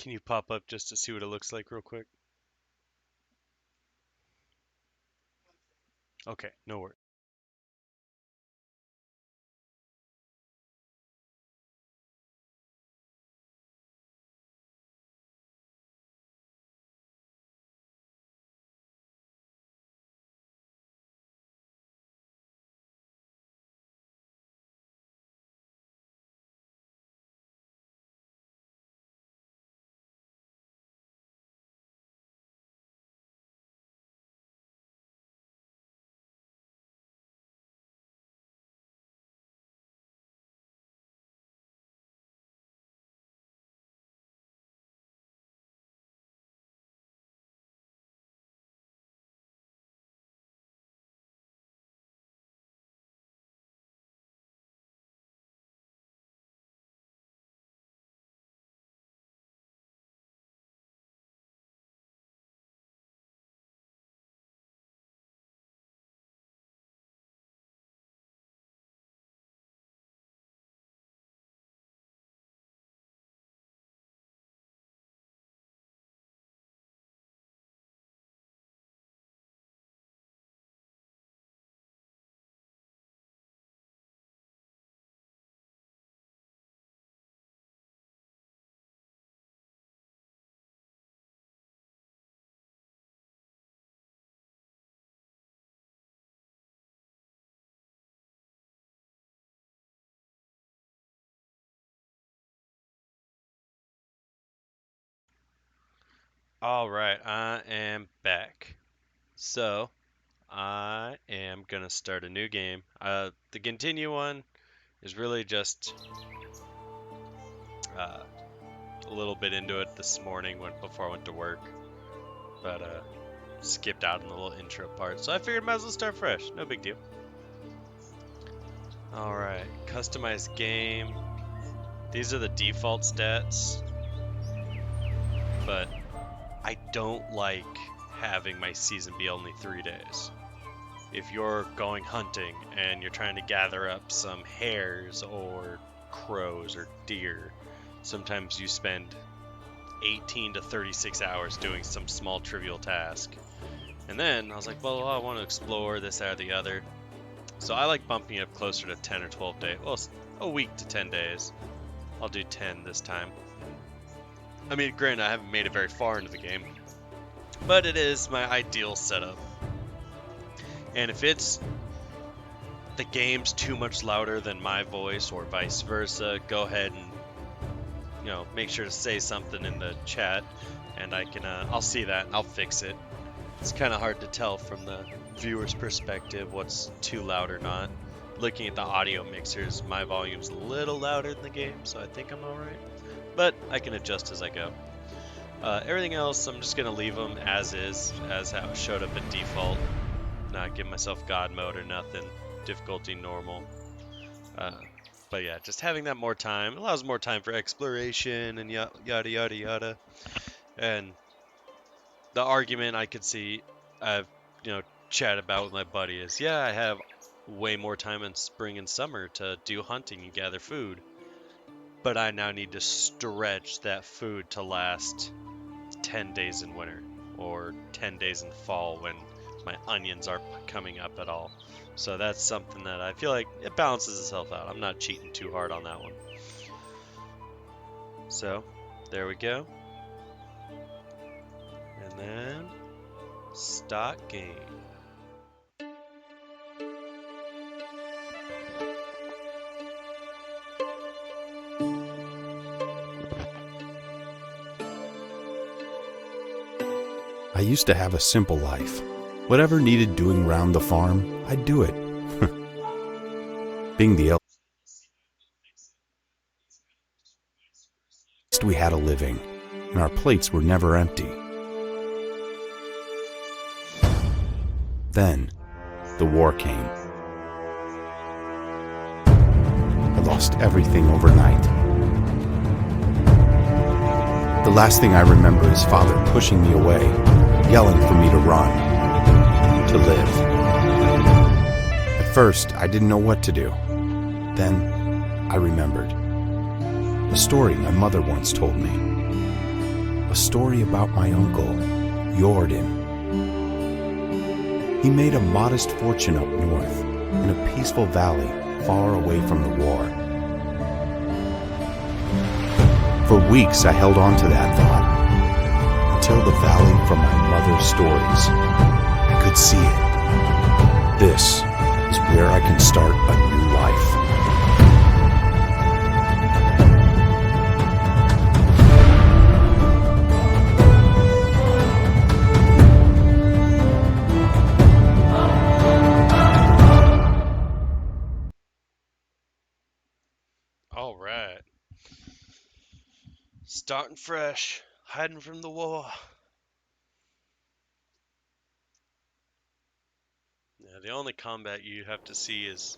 Can you pop up just to see what it looks like real quick? Okay, no worries. All right, I am back. So, I am gonna start a new game. The continue one is really just uh, a little bit into it this morning before I went to work, but skipped out on the little intro part. So I figured might as well start fresh. No big deal. All right, customize game. These are the default stats, but I don't like having my season be only 3 days. If you're going hunting and you're trying to gather up some hares or crows or deer, sometimes you spend 18 to 36 hours doing some small trivial task. And then I was like, well, I want to explore this, that, or the other. So I like bumping it up closer to 10 or 12 days. Well, a week to 10 days. I'll do 10 this time. I mean, granted, I haven't made it very far into the game, but it is my ideal setup. And if the game's too much louder than my voice or vice versa, go ahead and make sure to say something in the chat, and I'll see that and I'll fix it. It's kind of hard to tell from the viewer's perspective what's too loud or not. Looking at the audio mixers, my volume's a little louder than the game, so I think I'm alright. But I can adjust as I go. Everything else, I'm just going to leave them as is, as how it showed up in default. Not give myself God mode or nothing. Difficulty normal. But yeah, just having that more time allows more time for exploration and yada yada yada. And the argument I could see I've chat about with my buddy is, yeah, I have way more time in spring and summer to do hunting and gather food, but I now need to stretch that food to last 10 days in winter or 10 days in fall when my onions aren't coming up at all. So that's something that I feel like it balances itself out. I'm not cheating too hard on that one. So there we go. And then start game. I used to have a simple life. Whatever needed doing round the farm, I'd do it. Being the eldest, we had a living, and our plates were never empty. Then, the war came. I lost everything overnight. The last thing I remember is Father pushing me away, yelling for me to run, to live. At first, I didn't know what to do. Then, I remembered. A story my mother once told me. a story about my uncle, Jordan. He made a modest fortune up north, in a peaceful valley far away from the war. For weeks I held on to that thought, until the valley from my mother's stories. I could see it. This is where I can start a new life. All right. Starting fresh, hiding from the war. Yeah, the only combat you have to see is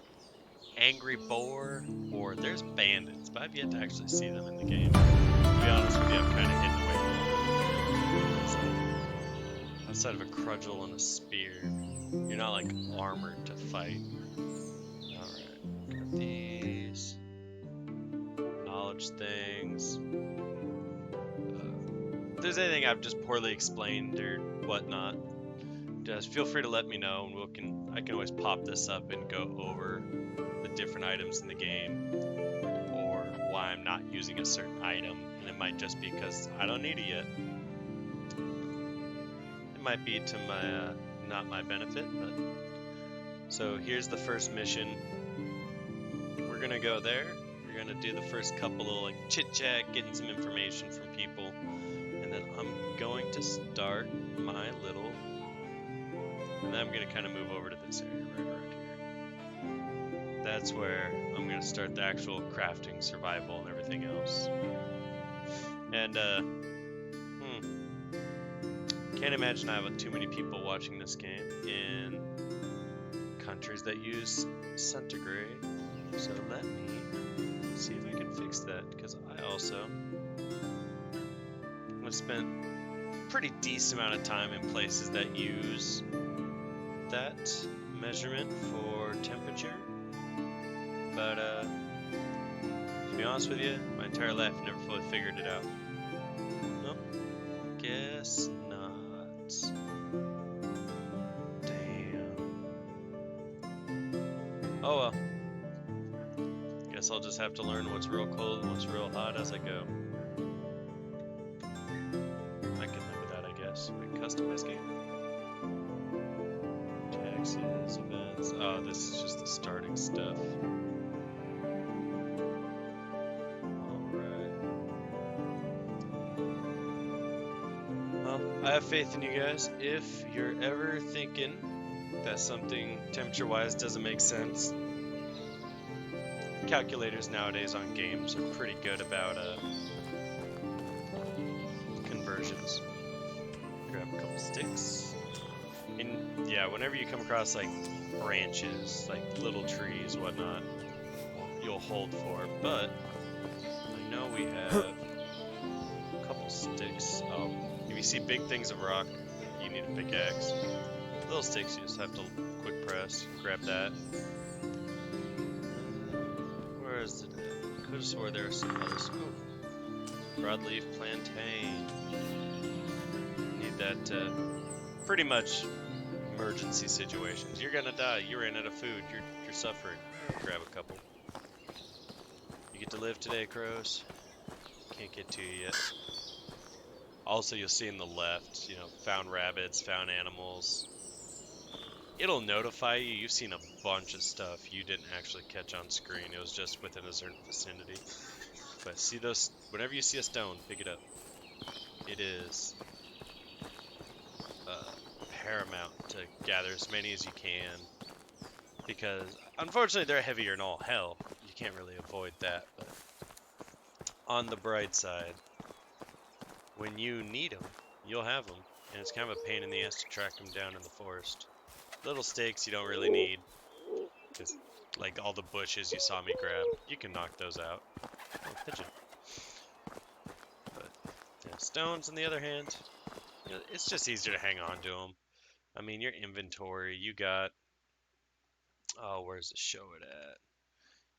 angry boar or there's bandits, but I've yet to actually see them in the game. To be honest with you, I'm kind of hidden away from them. So, outside of a cudgel and a spear, you're not like armored to fight. Alright, got these. Knowledge things. If there's anything I've just poorly explained or whatnot, just feel free to let me know, and I can always pop this up and go over the different items in the game, or why I'm not using a certain item, and it might just be because I don't need it yet. It might be to my not my benefit, but so here's the first mission. We're gonna go there. We're gonna do the first couple of like chit chat, getting some information from people, and then I'm going to start my little. And then I'm going to kind of move over to this area right around here. That's where I'm going to start the actual crafting, survival, and everything else. And, can't imagine I have too many people watching this game in countries that use centigrade. So let me see if I can fix that, because I also have spent a pretty decent amount of time in places that use that measurement for temperature, but to be honest with you, my entire life I never fully figured it out. Nope, guess not. Damn. Oh well. Guess I'll just have to learn what's real cold and what's real hot as I go. I can live with that, I guess. Wait, customize game? Events. Oh, this is just the starting stuff. Alright. Well, I have faith in you guys. If you're ever thinking that something temperature-wise doesn't make sense, calculators nowadays on games are pretty good about conversions. Grab a couple sticks. And yeah, whenever you come across like branches, like little trees, whatnot, you'll hold for. But I know we have a couple sticks. Oh, if you see big things of rock, you need a pickaxe. Little sticks, you just have to quick press, grab that. Where is it? I could have swore there were some others. Oh, broadleaf plantain. Need that pretty much. Emergency situations. You're gonna die. You ran out of food. You're suffering. Grab a couple. You get to live today, crows. Can't get to you yet. Also, you'll see in the left, found rabbits, found animals. It'll notify you. You've seen a bunch of stuff you didn't actually catch on screen. It was just within a certain vicinity. But see those? Whenever you see a stone, pick it up. It is paramount to gather as many as you can, because unfortunately they're heavier than all hell. You can't really avoid that, but on the bright side, when you need them, you'll have them, and it's kind of a pain in the ass to track them down in the forest. Little stakes you don't really need, because like all the bushes you saw me grab, you can knock those out. Oh, pigeon. But yeah, stones on the other hand, it's just easier to hang on to them. I mean, your inventory, you got, oh, where's the show it at?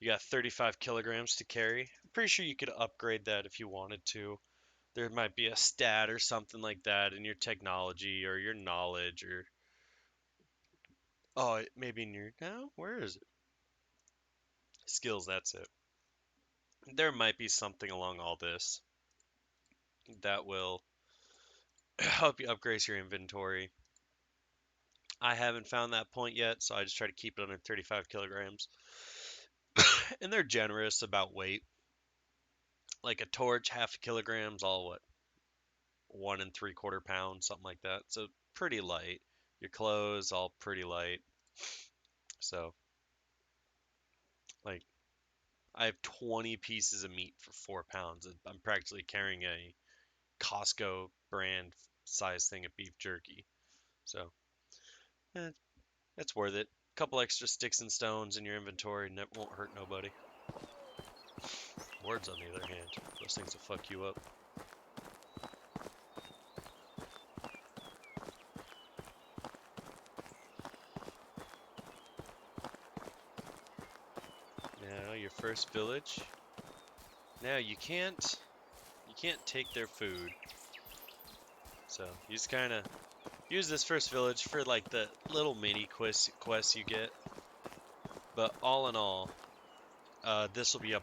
You got 35 kilograms to carry. I'm pretty sure you could upgrade that if you wanted to. there might be a stat or something like that in your technology or your knowledge or oh, maybe in your no, where is it? Skills, that's it. There might be something along all this that will help you upgrade your inventory. I haven't found that point yet, so I just try to keep it under 35 kilograms. And they're generous about weight. Like a torch, half a kilogram's all what, 1 3/4 pounds, something like that. So pretty light. Your clothes all pretty light. So like I have 20 pieces of meat for 4 pounds. I'm practically carrying a Costco brand size thing of beef jerky. So eh, it's worth it. A couple extra sticks and stones in your inventory and it won't hurt nobody. Words, on the other hand, those things will fuck you up. Now your first village. Now you can't take their food. So you just kind of use this first village for like the little mini quests you get. But all in all, this will be a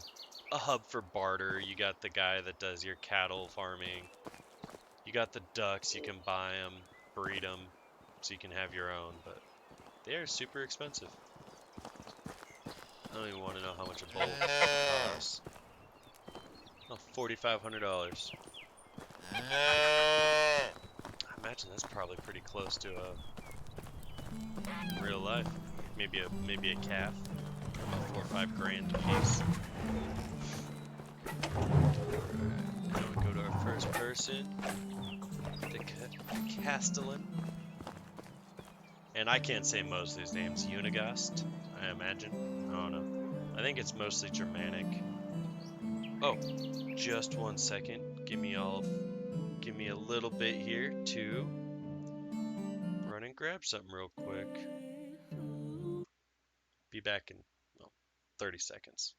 hub for barter. You got the guy that does your cattle farming. You got the ducks. You can buy them, breed them, so you can have your own. But they are super expensive. I don't even want to know how much a bolt costs. Oh, $4,500. I imagine that's probably pretty close to real life. Maybe a calf. About 4 or 5 grand a piece. Now we go to our first person, the Castellan. And I can't say most of these names. Unigast, I imagine. I don't know. I think it's mostly Germanic. Oh, just 1 second. Give me a little bit here to run and grab something real quick. Be back in 30 seconds.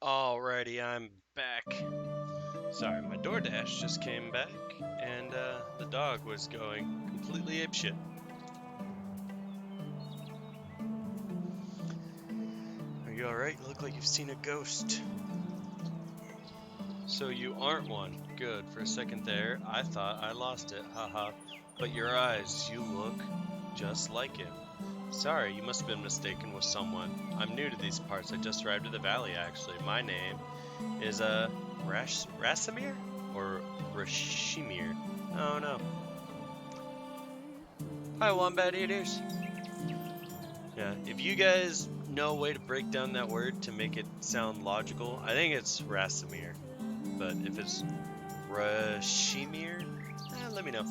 Alrighty, I'm back. Sorry, my DoorDash just came back, and the dog was going completely apeshit. Are you alright? You look like you've seen a ghost. So you aren't one. Good. For a second there, I thought I lost it. Haha. But your eyes, you look just like him. Sorry, you must have been mistaken with someone. I'm new to these parts. I just arrived at the valley, actually. My name is Rasimir? Or Rashimir? Oh no. Hi, Wombat Eaters. Yeah, if you guys know a way to break down that word to make it sound logical, I think it's Rasimir. But if it's Rashimir, let me know.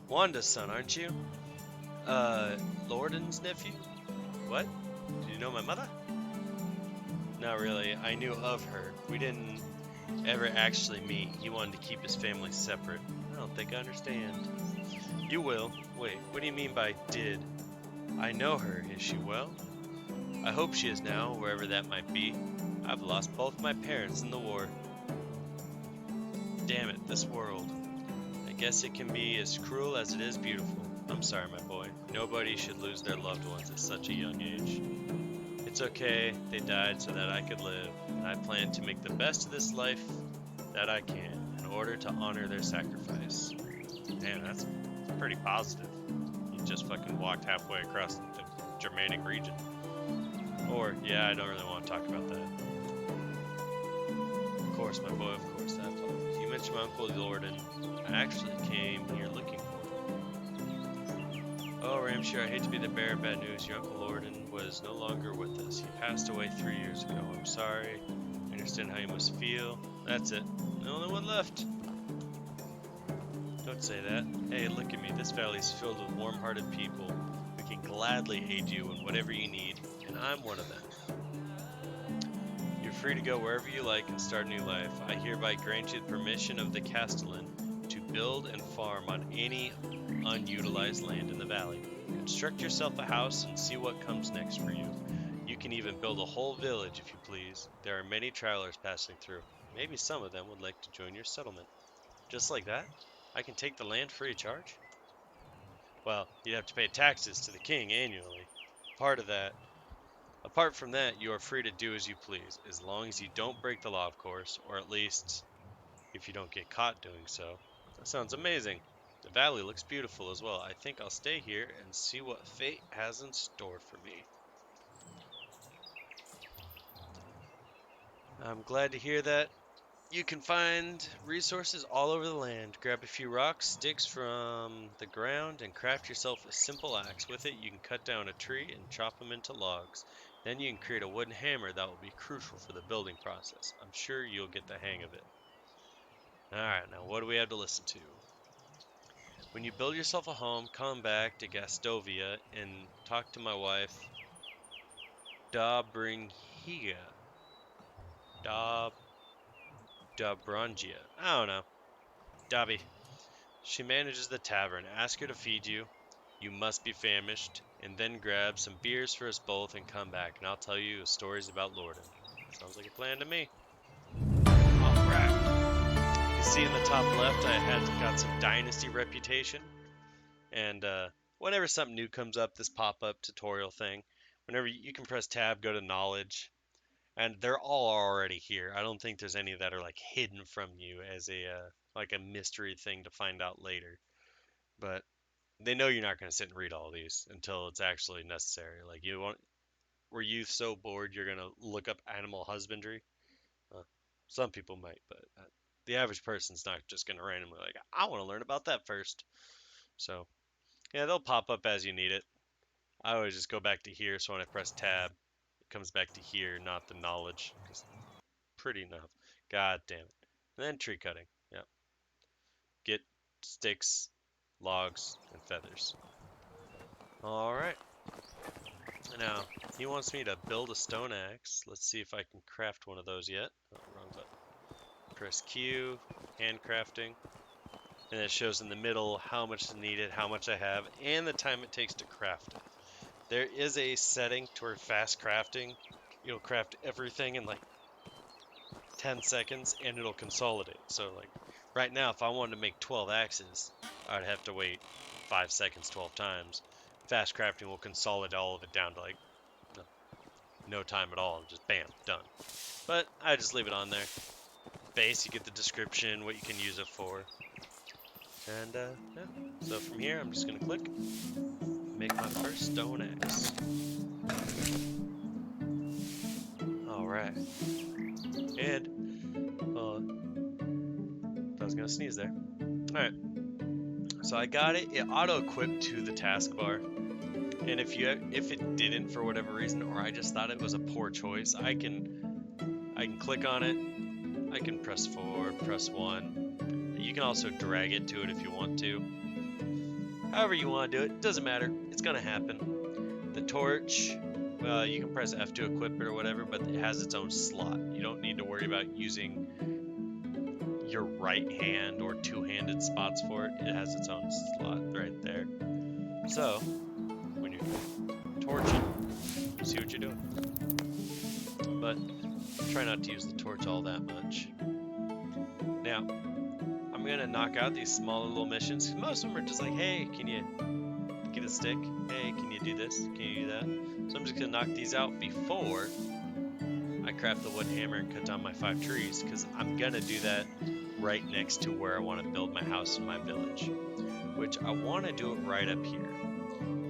Wanda's son, aren't you? Lordan's nephew? What? Do you know my mother? Not really. I knew of her. We didn't ever actually meet. He wanted to keep his family separate. I don't think I understand. You will. Wait, what do you mean by did? I know her. Is she well? I hope she is now, wherever that might be. I've lost both my parents in the war. Damn it, this world. I guess it can be as cruel as it is beautiful. I'm sorry, my boy. Nobody should lose their loved ones at such a young age. It's okay, they died so that I could live, and I plan to make the best of this life that I can in order to honor their sacrifice. Man, that's pretty positive. You just fucking walked halfway across the Germanic region. Or, yeah, I don't really want to talk about that. Of course, my boy, of course, that's all. You mentioned my Uncle Lorden. I actually came here looking for him. Oh, Ramshire, I hate to be the bearer of bad news. Your Uncle Lorden was no longer with us. He passed away 3 years ago. I'm sorry. I understand how you must feel. That's it. The only one left. Don't say that. Hey, look at me. This valley is filled with warm-hearted people who can gladly aid you in whatever you need, and I'm one of them. You're free to go wherever you like and start a new life. I hereby grant you the permission of the Castellan to build and farm on any unutilized land in the valley. Construct yourself a house and see what comes next for you. You can even build a whole village if you please. There are many travelers passing through. Maybe some of them would like to join your settlement. Just like that? I can take the land free of charge? Well, you'd have to pay taxes to the king annually. Apart from that, you are free to do as you please, as long as you don't break the law, of course, or at least if you don't get caught doing so. That sounds amazing. The valley looks beautiful as well. I think I'll stay here and see what fate has in store for me. I'm glad to hear that. You can find resources all over the land. Grab a few rocks, sticks from the ground, and craft yourself a simple axe. With it, you can cut down a tree and chop them into logs. Then you can create a wooden hammer that will be crucial for the building process. I'm sure you'll get the hang of it. Alright, now what do we have to listen to? When you build yourself a home, come back to Gastovia and talk to my wife, Dobringia. Dob... Dobrangia. I don't know. Dobby. She manages the tavern. Ask her to feed you. You must be famished. And then grab some beers for us both and come back, and I'll tell you stories about Lorden. Sounds like a plan to me. Alright. You see in the top left, got some dynasty reputation. And whenever something new comes up, this pop-up tutorial thing, whenever you can press tab, go to knowledge. And they're all already here. I don't think there's any that are like hidden from you as a like a mystery thing to find out later. But they know you're not going to sit and read all these until it's actually necessary. Like were you so bored you're going to look up animal husbandry? Some people might, but the average person's not just going to randomly like, I want to learn about that first. So yeah, they'll pop up as you need it. I always just go back to here, so when I press tab, it comes back to here, not the knowledge. Because pretty enough. God damn it. And then tree cutting. Yep. Get sticks, logs, and feathers. Alright. Now, he wants me to build a stone axe. Let's see if I can craft one of those yet. Oh, wrong button. Press Q, handcrafting. And it shows in the middle how much is needed, how much I have, and the time it takes to craft it. There is a setting toward fast crafting. You'll craft everything in like 10 seconds and it'll consolidate. So like right now, if I wanted to make 12 axes, I'd have to wait 5 seconds 12 times. Fast crafting will consolidate all of it down to like no time at all. Just bam, done. But I just leave it on there. Base, you get the description, what you can use it for. And yeah. So from here, I'm just gonna click, make my first stone axe. Alright. And I was gonna sneeze there. Alright. So I got it. It auto-equipped to the taskbar. And if it didn't for whatever reason, or I just thought it was a poor choice, I can click on it. I can press 4, press 1. You can also drag it to it if you want to. However you want to do it, doesn't matter. It's gonna happen. The torch, you can press F to equip it or whatever, but it has its own slot. You don't need to worry about using your right hand or two-handed spots for it. It has its own slot right there. So when you're torching, you see what you're doing. But try not to use the torch all that much. Now, I'm gonna knock out these smaller little missions, because most of them are just like, hey, can you get a stick? Hey, can you do this? Can you do that? So I'm just gonna knock these out before I craft the wood hammer and cut down my 5 trees, because I'm gonna do that right next to where I want to build my house in my village, which I want to do it right up here.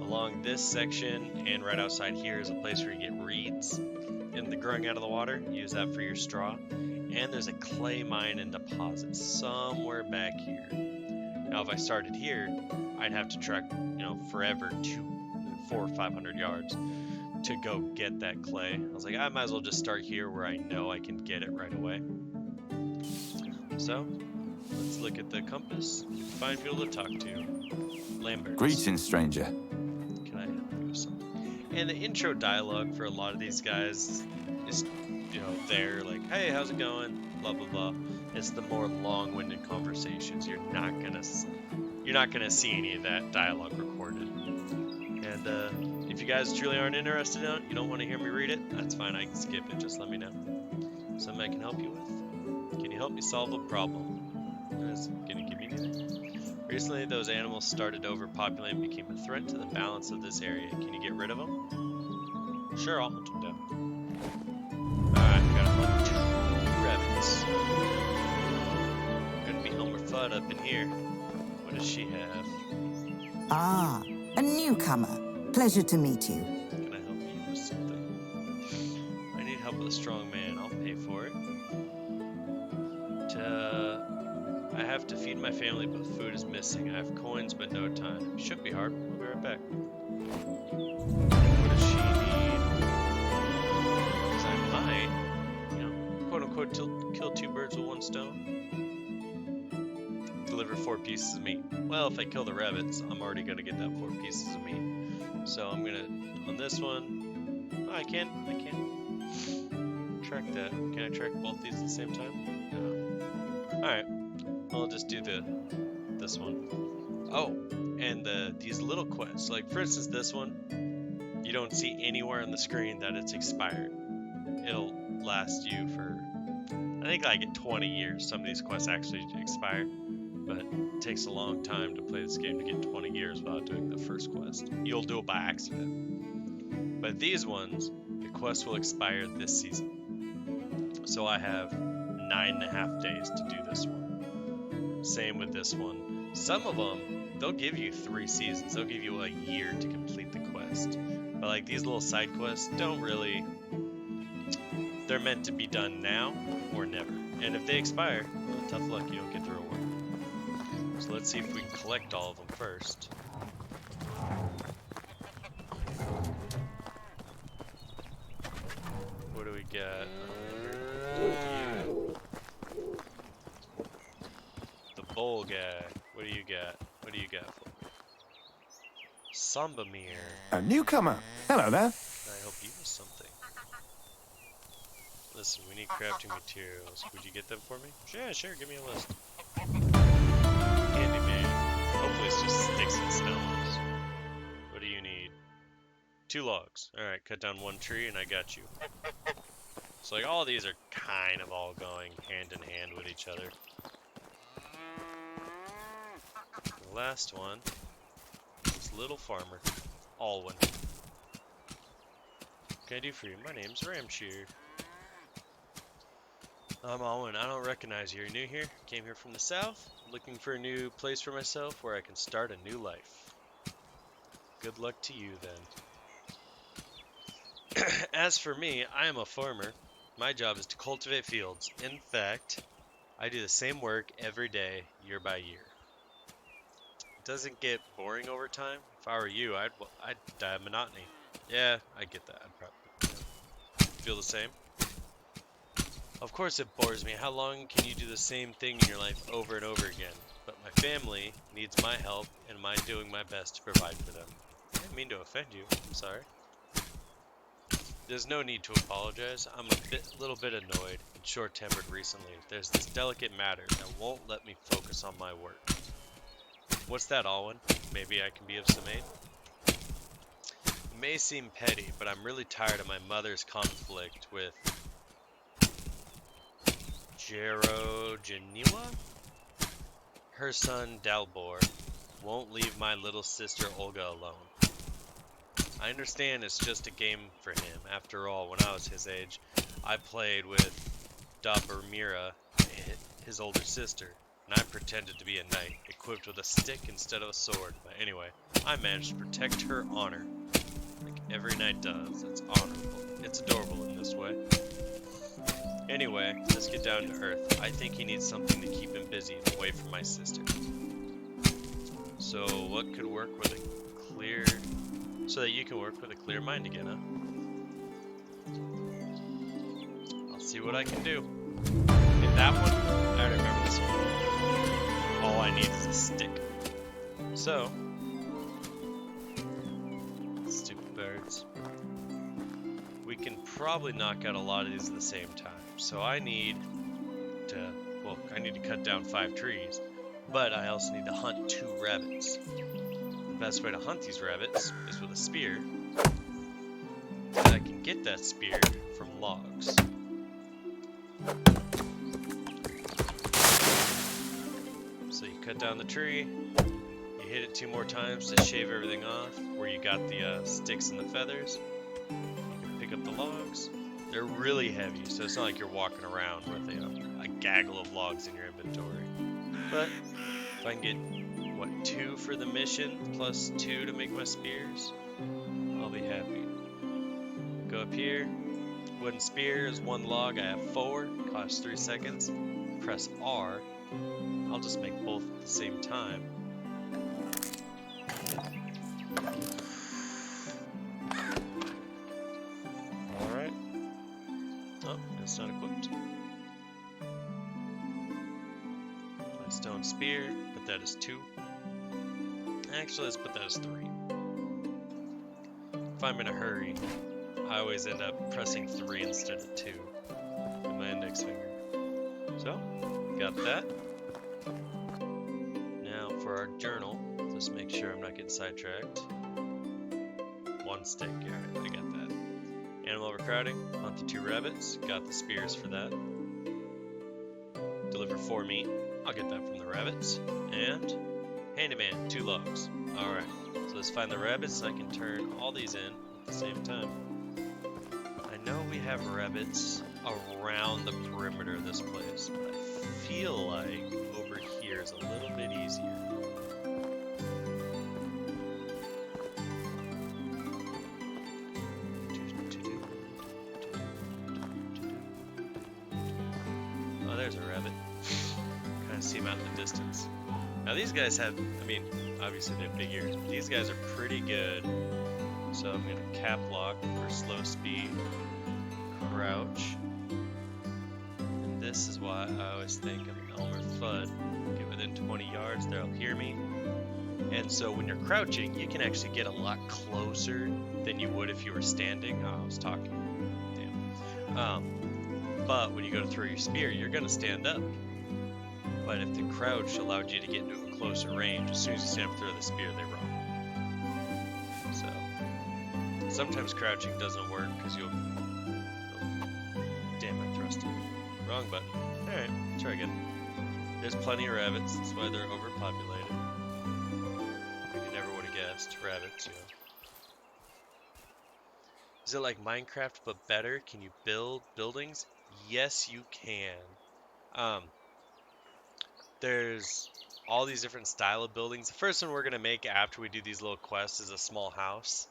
Along this section and right outside here is a place where you get reeds and the growing out of the water. Use that for your straw. And there's a clay mine and deposit somewhere back here. Now if I started here, I'd have to trek, forever 400 or 500 yards to go get that clay. I was like, I might as well just start here where I know I can get it right away. So, let's look at the compass. Find people to talk to. Lambert. Greetings, stranger. Can I help you with something? And the intro dialogue for a lot of these guys is, there, like, hey, how's it going? Blah blah blah. It's the more long-winded conversations. You're not gonna see any of that dialogue recorded. And if you guys truly aren't interested in it, you don't want to hear me read it, that's fine. I can skip it. Just let me know. Something I can help you with. Can you help me solve a problem? Can you give me anything? Recently, those animals started overpopulating and became a threat to the balance of this area. Can you get rid of them? Sure, I'll hunt them down. Alright, gotta hunt 2 rabbits. Gonna be Homer Fudd up in here. What does she have? Ah, a newcomer. Pleasure to meet you. Can I help you with something? I need help with a strong man. I'll pay for it. I have to feed my family, but food is missing. I have coins, but no time. Shouldn't be hard. I'll be right back. What does she need? Because I might, quote unquote, kill 2 birds with 1 stone. Deliver 4 pieces of meat. Well, if I kill the rabbits, I'm already gonna get that 4 pieces of meat. So I'm gonna, on this one, oh, I can't track that. Can I track both these at the same time? No. Alright. I'll just do this one. Oh, and these little quests. Like, for instance, this one, you don't see anywhere on the screen that it's expired. It'll last you for, I think, like 20 years. Some of these quests actually expire, but it takes a long time to play this game to get 20 years without doing the first quest. You'll do it by accident. But these ones, the quest will expire this season. So I have 9.5 days to do this one. Same with this one. Some of them, they'll give you 3 seasons. They'll give you a year to complete the quest. But like these little side quests don't really, they're meant to be done now or never. And if they expire, well, tough luck, you don't get the reward. So let's see if we can collect all of them first. What do we got? Bowl guy. What do you got? What do you got for me? Sambamir. A newcomer. Hello there. I hope you with something. Listen, we need crafting materials. Would you get them for me? Yeah, sure. Give me a list. Handyman. Hopefully it's just sticks and stones. What do you need? 2 logs. Alright, cut down 1 tree and I got you. So like all these are kind of all going hand in hand with each other. The last one is Little Farmer, Alwyn. What can I do for you? My name's Ramshear. I'm Alwyn. I don't recognize you. You're new here? Came here from the south? Looking for a new place for myself where I can start a new life. Good luck to you then. As for me, I am a farmer. My job is to cultivate fields. In fact, I do the same work every day, year by year. doesn't get boring over time. If I were you, I'd die of monotony. Yeah, I get that. I'd probably feel the same. Of course it bores me. How long can you do the same thing in your life over and over again? But my family needs my help and my doing my best to provide for them. I didn't mean to offend you. I'm sorry. There's no need to apologize. I'm a little bit annoyed and short-tempered recently. There's this delicate matter that won't let me focus on my work. What's that, Alwyn? Maybe I can be of some aid? It may seem petty, but I'm really tired of my mother's conflict with Genua? Her son, Dalbor, won't leave my little sister Olga alone. I understand it's just a game for him. After all, when I was his age, I played with Dabermira, his older sister, and I pretended to be a knight, equipped with a stick instead of a sword. But anyway, I managed to protect her honor, like every knight does. It's honorable. It's adorable in this way. Anyway, let's get down to earth. I think he needs something to keep him busy and away from my sister. So what could work with a clear... So that you can work with a clear mind again, huh? I'll see what I can do. In that one, I already remember this one. All I need is a stick. So, stupid birds. We can probably knock out a lot of these at the same time. So I need to, well, I need to cut down 5 trees, but I also need to hunt 2 rabbits. The best way to hunt these rabbits is with a spear, and I can get that spear from logs. So you cut down the tree, you hit it 2 more times to shave everything off, where you got the sticks and the feathers. You can pick up the logs. They're really heavy, so it's not like you're walking around with a gaggle of logs in your inventory. But if I can get, what, 2 for the mission, plus 2 to make my spears, I'll be happy. Go up here. Wooden spear is 1 log. I have 4. Costs 3 seconds. Press R. I'll just make both at the same time. Alright. Oh, it's not equipped. My stone spear, but that is 2. Actually, let's put that as 3. If I'm in a hurry, I always end up pressing 3 instead of 2 with my index finger. So, got that. Now for our journal, just make sure I'm not getting sidetracked. 1 stick, alright, I got that. Animal overcrowding, hunt the 2 rabbits, got the spears for that. Deliver 4 meat, I'll get that from the rabbits. And handyman, 2 logs. Alright, so let's find the rabbits so I can turn all these in at the same time. I know we have rabbits around the perimeter of this place, but I feel like over here is a little bit easier. Oh, there's a rabbit. Kind of see him out in the distance. Now these guys have, I mean, obviously they have big ears, but these guys are pretty good. So I'm going to cap lock for slow speed, crouch, and this is why I always think of Elmer Fudd. Get within 20 yards, they'll hear me. And so when you're crouching, you can actually get a lot closer than you would if you were standing. Oh, I was talking. Damn. But when you go to throw your spear, you're going to stand up. But if the crouch allowed you to get into a closer range, as soon as you stand up and throw the spear, they rock. So, sometimes crouching doesn't work because you'll... Oh, damn, I thrust it. Wrong button. Alright, try again. There's plenty of rabbits, that's why they're overpopulated. You never would have guessed. Rabbits, you know. Is it like Minecraft but better? Can you build buildings? Yes, you can. There's all these different style of buildings. The first one we're going to make after we do these little quests is a small house.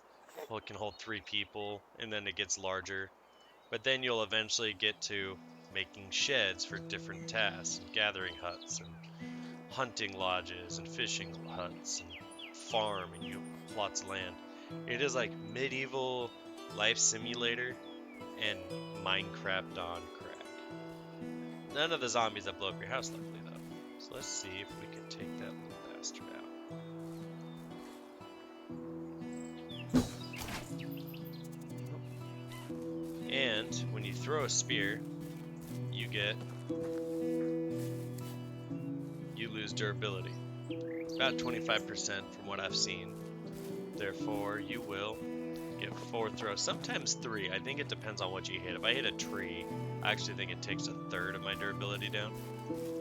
Well, it can hold 3 people, and then it gets larger. But then you'll eventually get to making sheds for different tasks, and gathering huts, and hunting lodges and fishing huts and farm and you plots of land. It is like medieval life simulator and Minecraft on crack. None of the zombies that blow up your house, luckily, though. So let's see if we can take that little bastard out. And when you throw a spear, you lose durability. About 25% from what I've seen. Therefore, you will get 4 throws, sometimes 3. I think it depends on what you hit. If I hit a tree, I actually think it takes 1/3 of my durability down.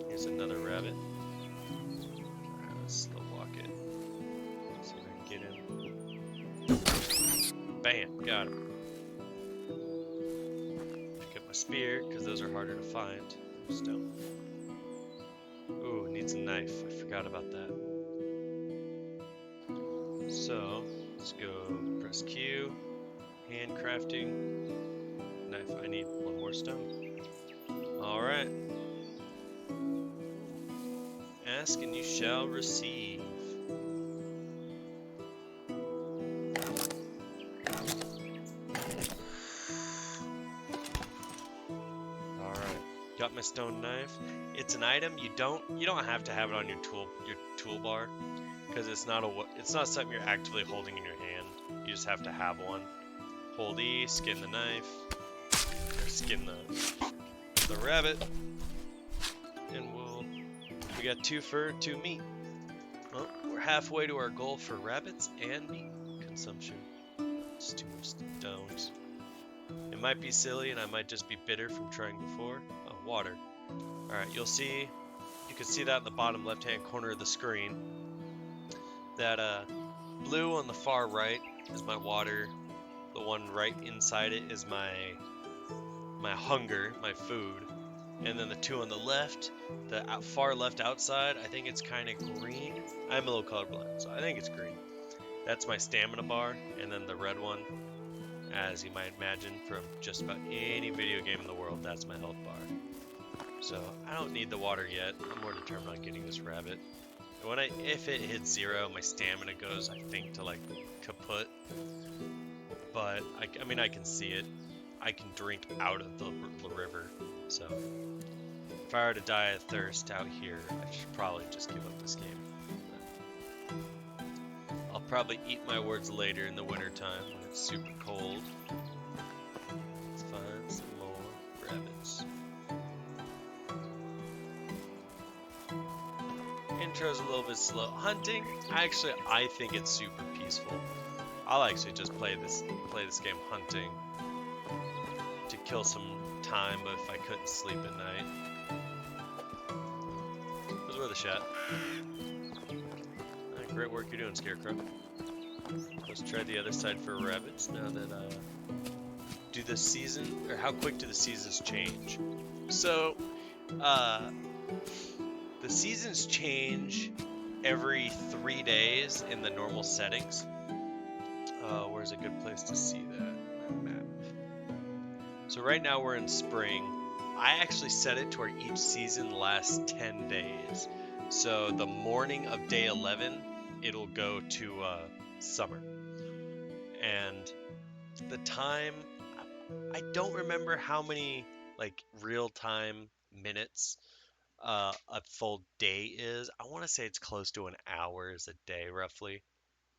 Here's another rabbit. Alright, let's slow walk it. See if I can get him. Bam! Got him. Pick up my spear, because those are harder to find. Stone. Ooh, needs a knife. I forgot about that. So, let's go press Q. Handcrafting. Knife. I need 1 more stone. Alright. Ask and you shall receive. Alright. Got my stone knife. It's an item you don't have to have it on your toolbar, because it's not something you're actively holding in your hand. You just have to have one. Hold E, skin the knife, or skin the rabbit, and we got 2 fur, 2 meat. Well, we're halfway to our goal for rabbits and meat consumption. It's 2 more stones. It might be silly, and I might just be bitter from trying before. Oh, water. All right, you can see that in the bottom left-hand corner of the screen. That blue on the far right is my water. The one right inside it is my hunger, my food. And then the 2 on the left, the far left outside, I think it's kind of green. I'm a little colorblind, so I think it's green. That's my stamina bar, and then the red one, as you might imagine from just about any video game in the world, that's my health bar. So I don't need the water yet. I'm more determined on getting this rabbit. If it hits 0, my stamina goes, I think, to like kaput. But I mean, I can see it. I can drink out of the river. So if I were to die of thirst out here, I should probably just give up this game. I'll probably eat my words later in the wintertime when it's super cold. Let's find some more rabbits. Intro's a little bit slow. Hunting, I think it's super peaceful. I'll actually just play this game hunting to kill some time, but if I couldn't sleep at night. Those were the shot. Great work you're doing, Scarecrow. Let's try the other side for rabbits now that how quick do the seasons change? So the seasons change every 3 days in the normal settings. Where's a good place to see that map? So right now we're in spring. I actually set it to where each season lasts 10 days. So the morning of day 11, it'll go to summer. And the time, I don't remember how many like real-time minutes a full day is. I want to say it's close to an hour a day, roughly.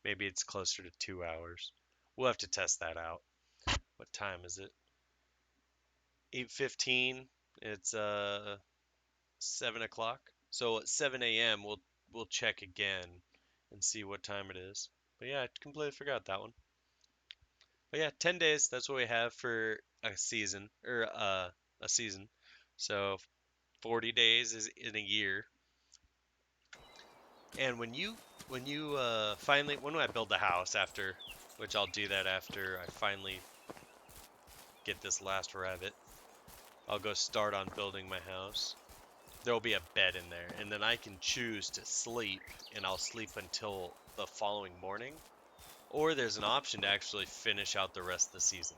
Maybe it's closer to 2 hours. We'll have to test that out. What time is it? 8:15. It's 7 o'clock. So at 7 a.m. we'll check again and see what time it is. But yeah, I completely forgot that one. But yeah, 10 days. That's what we have for a season, or a season. So 40 days is in a year. And when I build the house after, which I'll do that after I finally get this last rabbit, I'll go start on building my house. There will be a bed in there, and then I can choose to sleep, and I'll sleep until the following morning. Or there's an option to actually finish out the rest of the season.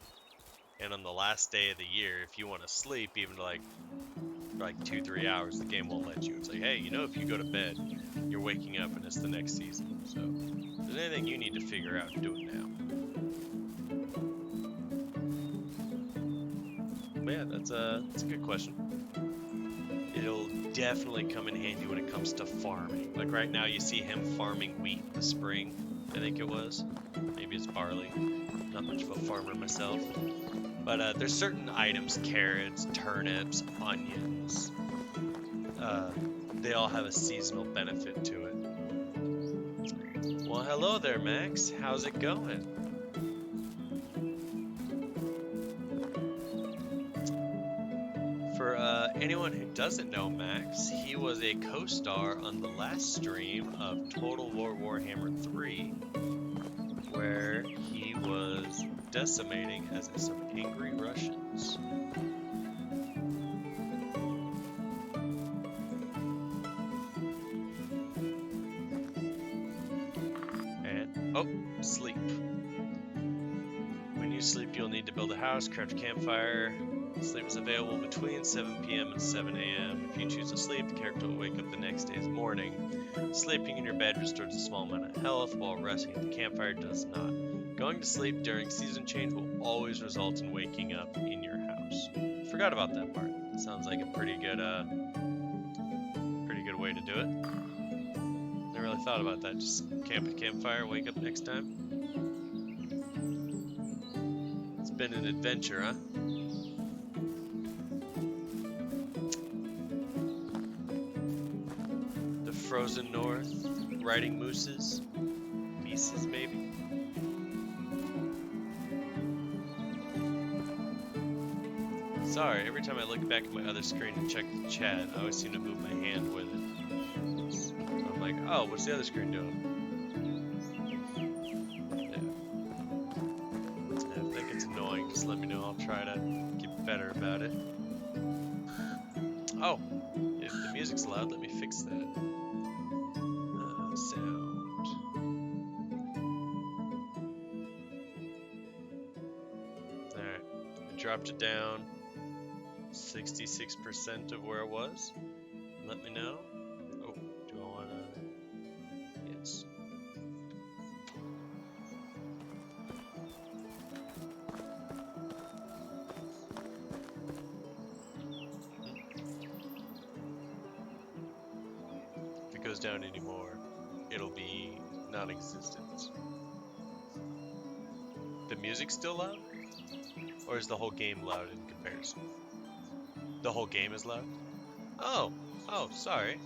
And on the last day of the year, if you want to sleep even to like for like 2-3 hours, the game won't let you. It's like, hey, you know, if you go to bed, you're waking up and it's the next season. So if there's anything you need to figure out, do it now. But yeah, that's a good question. It'll definitely come in handy when it comes to farming. Like right now, you see him farming wheat in the spring, I think it was. Maybe it's barley. Not much of a farmer myself. But there's certain items, carrots, turnips, onions. They all have a seasonal benefit to it. Well, hello there, Max. How's it going? For anyone who doesn't know Max, he was a co-star on the last stream of Total War Warhammer 3, where he was decimating as some angry Russians. And, oh, sleep. When you sleep, you'll need to build a house, craft a campfire. Sleep is available between 7 p.m. and 7 a.m. If you choose to sleep, the character will wake up the next day's morning. Sleeping in your bed restores a small amount of health, while resting at the campfire does not. Going to sleep during season change will always result in waking up in your house. Forgot about that part. Sounds like a pretty good way to do it. Never really thought about that. Just camp at campfire, wake up next time. It's been an adventure, huh? The frozen north, riding mooses, beasts maybe. Sorry, every time I look back at my other screen and check the chat, I always seem to move my hand with it. So I'm like, oh, what's the other screen doing? Yeah. If that gets annoying, just let me know. I'll try to get better about it. Oh, if the music's loud, let me fix that. Sound. Alright, I dropped it down. 66% of where it was. Let me know. Oh, do I want to? Yes. If it goes down anymore, it'll be non-existent. The music's still loud? Or is the whole game loud in comparison? The whole game is loud? Oh, sorry.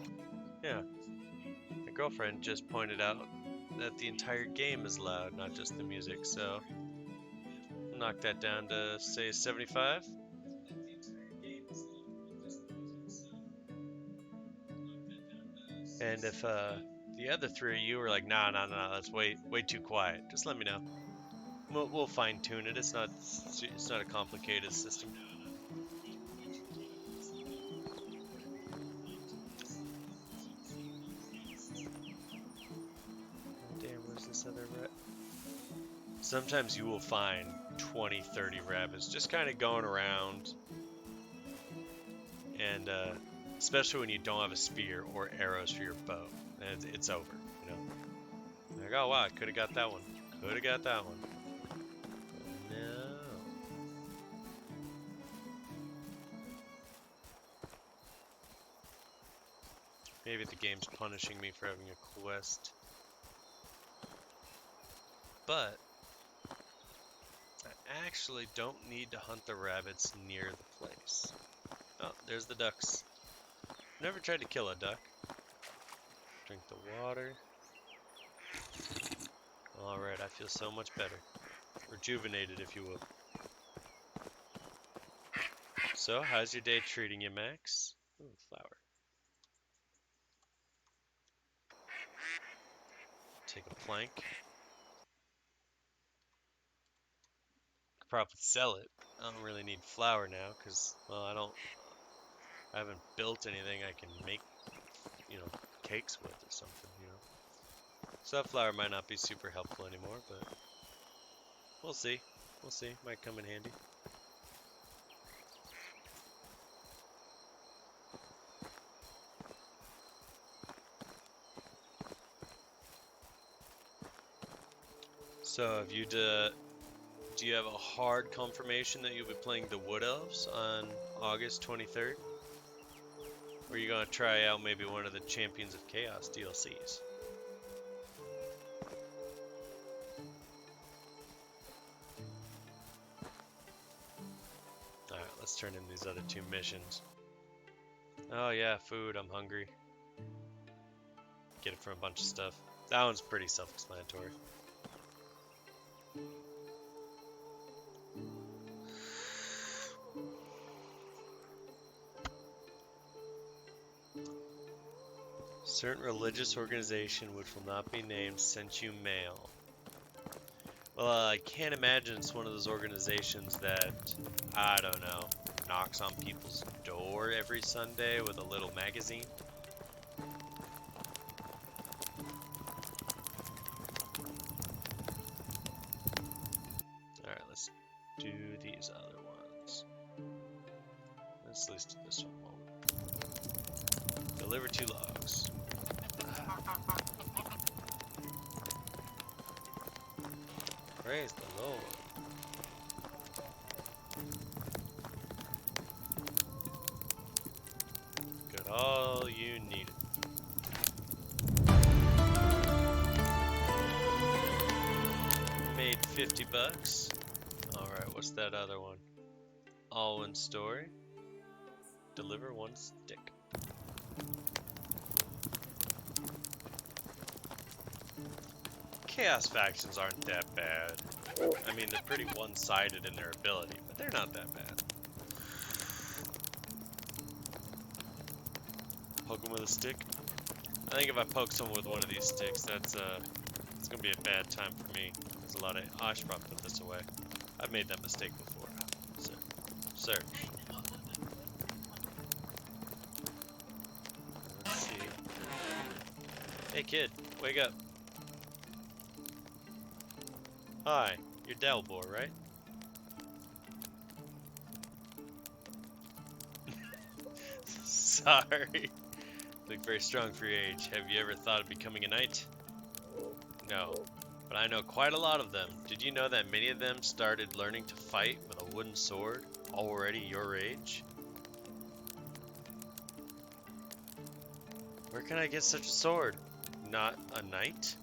Yeah. My girlfriend just pointed out that the entire game is loud, not just the music, so I'll knock that down to, say, 75. And if the other three of you are like, nah, that's way too quiet, just let me know. We'll fine tune it. It's not a complicated system. Damn, where's this other rat? Sometimes you will find 20, 30 rabbits just kind of going around, and especially when you don't have a spear or arrows for your bow, and it's over, you know. Like, oh wow, I could have got that one. Could have got that one. No. Maybe the game's punishing me for having a quest. But I actually don't need to hunt the rabbits near the place. Oh, there's the ducks. Never tried to kill a duck. Drink the water. Alright, I feel so much better. Rejuvenated, if you will. So, how's your day treating you, Max? Ooh, flower. Take a plank. Could probably sell it. I don't really need flour now, because, well, I haven't built anything I can make, you know, cakes with or something, you know. Sunflower might not be super helpful anymore, but we'll see. We'll see. Might come in handy. So, have you do you have a hard confirmation that you'll be playing the Wood Elves on August 23rd? Or are you gonna try out maybe one of the Champions of Chaos DLCs? Alright, let's turn in these other two missions. Oh yeah, food, I'm hungry. Get it from a bunch of stuff. That one's pretty self-explanatory. Certain religious organization which will not be named sent you mail. Well, I can't imagine it's one of those organizations that, I don't know, knocks on people's door every Sunday with a little magazine. Alright, let's do these other ones. Let's at least do this one. Deliver 2 logs. Praise the Lord. Got all you needed. Made 50 bucks. Alright, what's that other one? All in story. Deliver 1 stick. Chaos factions aren't that bad. I mean, they're pretty one-sided in their ability, but they're not that bad. Poke them with a stick. I think if I poke someone with one of these sticks, it's gonna be a bad time for me. There's a lot of. Oh, I should probably put this away. I've made that mistake before. Search. Let's see. Hey kid, wake up. Hi, you're Dalbor, right? Sorry. Look very strong for your age. Have you ever thought of becoming a knight? No, but I know quite a lot of them. Did you know that many of them started learning to fight with a wooden sword already your age? Where can I get such a sword? Not a knight?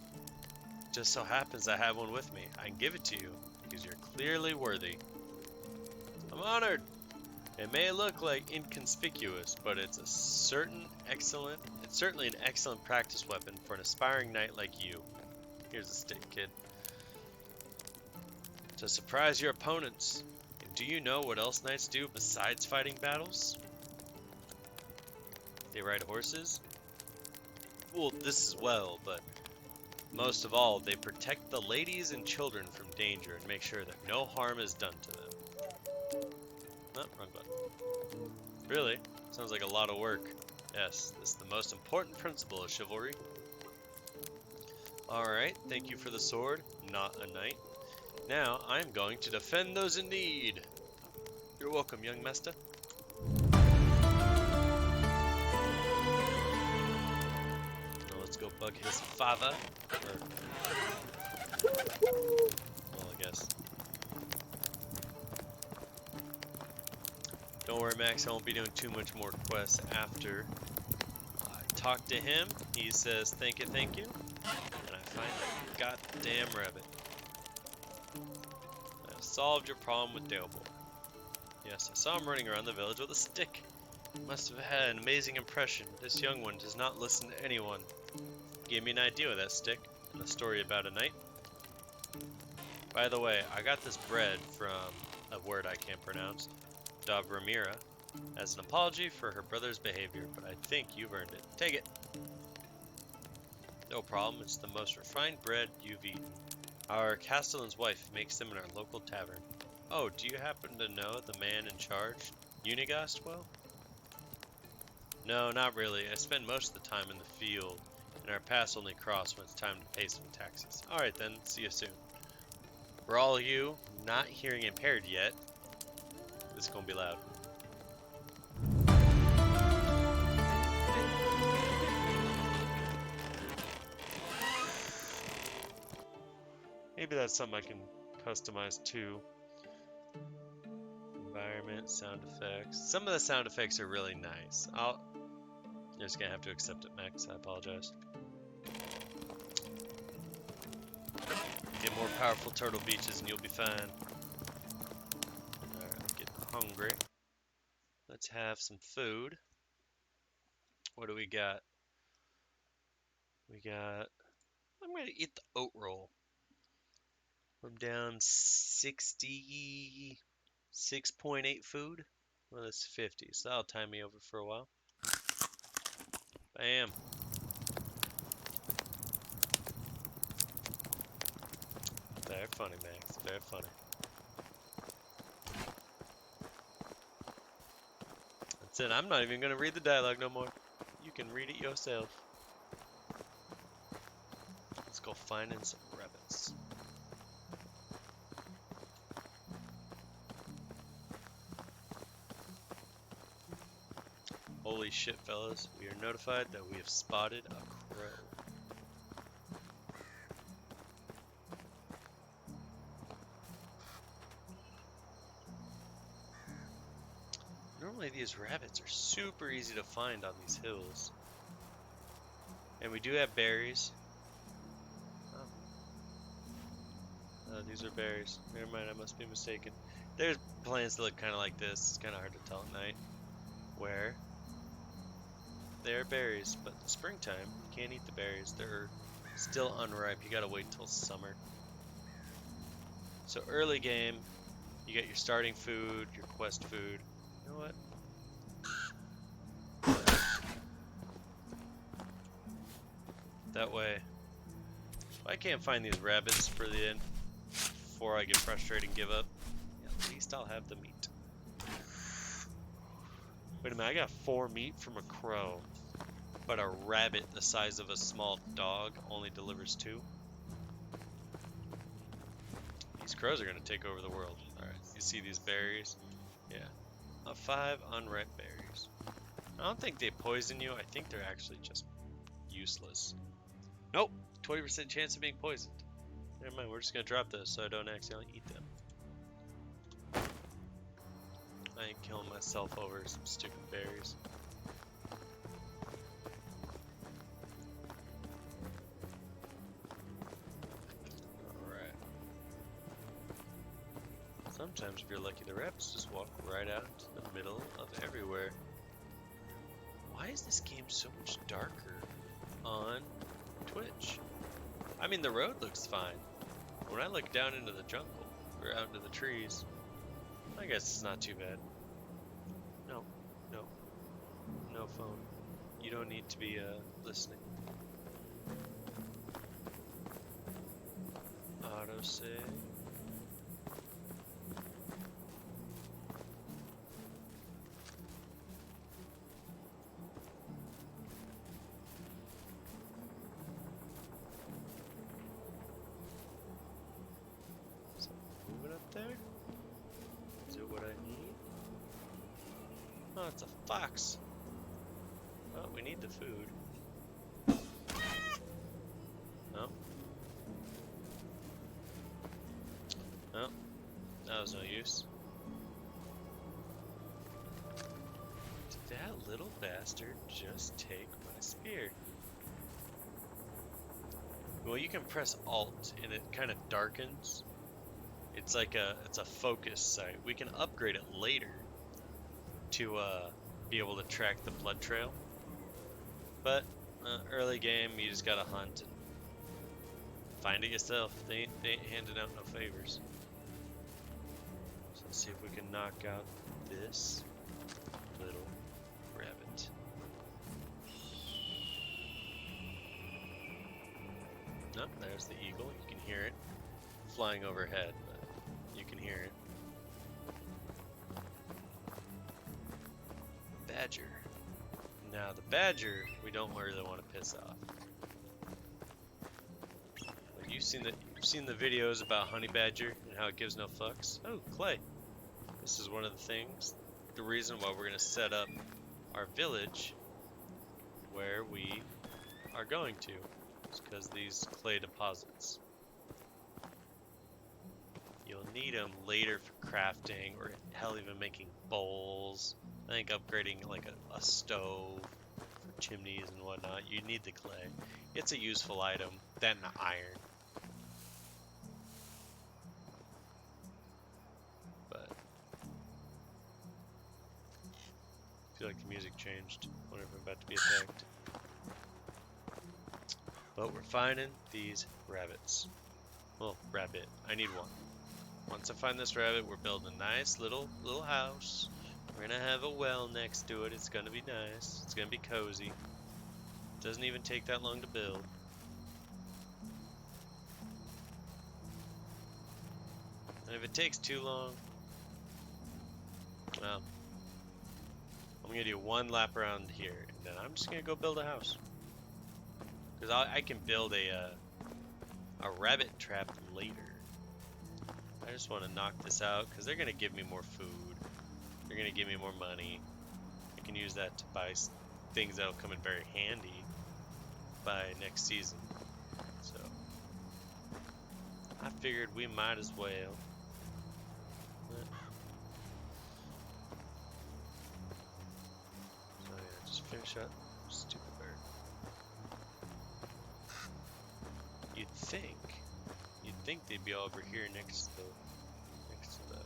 Just so happens I have one with me. I can give it to you because you're clearly worthy. I'm honored. It may look like inconspicuous, but it's certainly an excellent practice weapon for an aspiring knight like you. Here's a stick, kid. To surprise your opponents. And do you know what else knights do besides fighting battles? They ride horses? Well, this as well, but most of all, they protect the ladies and children from danger and make sure that no harm is done to them. Oh, wrong button. Really? Sounds like a lot of work. Yes, this is the most important principle of chivalry. Alright, thank you for the sword, not a knight. Now, I'm going to defend those in need. You're welcome, young master. Now let's go bug his father. Well, I guess. Don't worry, Max, I won't be doing too much more quests after I talk to him. He says, thank you, and I find that goddamn rabbit. I've solved your problem with Dalebor. Yes, I saw him running around the village with a stick. Must have had an amazing impression. This young one does not listen to anyone. Gave me an idea with that stick and a story about a knight. By the way, I got this bread from a word I can't pronounce, Davramira, as an apology for her brother's behavior, but I think you've earned it. Take it. No problem, it's the most refined bread you've eaten. Our castellan's wife makes them in our local tavern. Oh, do you happen to know the man in charge, Unigast, well? No, not really. I spend most of the time in the field, and our paths only cross when it's time to pay some taxes. Alright then, see you soon. For all of you not hearing impaired yet, this is gonna be loud. Hey maybe that's something I can customize too. Environment, sound effects. Some of the sound effects are really nice. You're just gonna have to accept it, Max. I apologize. Get more powerful turtle beaches and you'll be fine. Alright, I'm getting hungry. Let's have some food. What do we got? I'm gonna eat the oat roll. I'm down 66.8 food. Well, that's 50, so that'll time me over for a while. Bam. Very funny, Max. Very funny. That's it. I'm not even gonna read the dialogue no more. You can read it yourself. Let's go finding some rabbits. Holy shit, fellas. We are notified that we have spotted a crow. Normally these rabbits are super easy to find on these hills. And we do have berries. Oh. These are berries. Never mind, I must be mistaken. There's plants that look kind of like this. It's kind of hard to tell at night. Where they are berries, but in springtime, you can't eat the berries. They're still unripe. You gotta wait till summer. So early game, you get your starting food, your quest food. You know what? That way, if I can't find these rabbits for the end before I get frustrated and give up, at least I'll have the meat. Wait a minute, I got 4 meat from a crow, but a rabbit the size of a small dog only delivers 2. These crows are gonna take over the world. Alright, you see these berries? Yeah. 5 unripe berries. I don't think they poison you, I think they're actually just useless. Nope, 20% chance of being poisoned. Never mind, we're just gonna drop those so I don't accidentally eat them. I ain't killing myself over some stupid berries. Alright. Sometimes if you're lucky, the rabbits just walk right out into the middle of everywhere. Why is this game so much darker on Twitch? I mean, the road looks fine. When I look down into the jungle, or out into the trees, I guess it's not too bad. No phone. You don't need to be listening. Autosave. Moving up there? Is it what I need? Oh, it's a fox. Oh, we need the food. No. No. That was no use. Did that little bastard just take my spear? Well, you can press Alt and it kind of darkens. It's like it's a focus sight. We can upgrade it later to be able to track the blood trail. But early game, you just gotta hunt and find it yourself. They ain't handing out no favors. So let's see if we can knock out this little rabbit. Nope, there's the eagle. You can hear it flying overhead, but you can hear it. Badger. Now the badger, we don't really want to piss off. Like you've seen the videos about honey badger and how it gives no fucks. Oh, clay. This is one of the things. The reason why we're gonna set up our village where we are going to is because these clay deposits. need them later for crafting, or hell, even making bowls. I think upgrading like a stove for chimneys and whatnot, you need the clay. It's a useful item, then the iron. But I feel like the music changed. Wonder if I'm about to be attacked. But we're finding these rabbits. Well, rabbit. I need one. Once I find this rabbit, we're building a nice little house. We're gonna have a well next to it. It's gonna be nice. It's gonna be cozy. Doesn't even take that long to build. And if it takes too long, well, I'm gonna do one lap around here, and then I'm just gonna go build a house. Because I can build a rabbit trap later. I just want to knock this out because they're going to give me more food. They're going to give me more money. I can use that to buy things that'll come in very handy by next season. So I figured we might as well. So yeah, just finish up. Stupid bird. You'd think they'd be over here next to the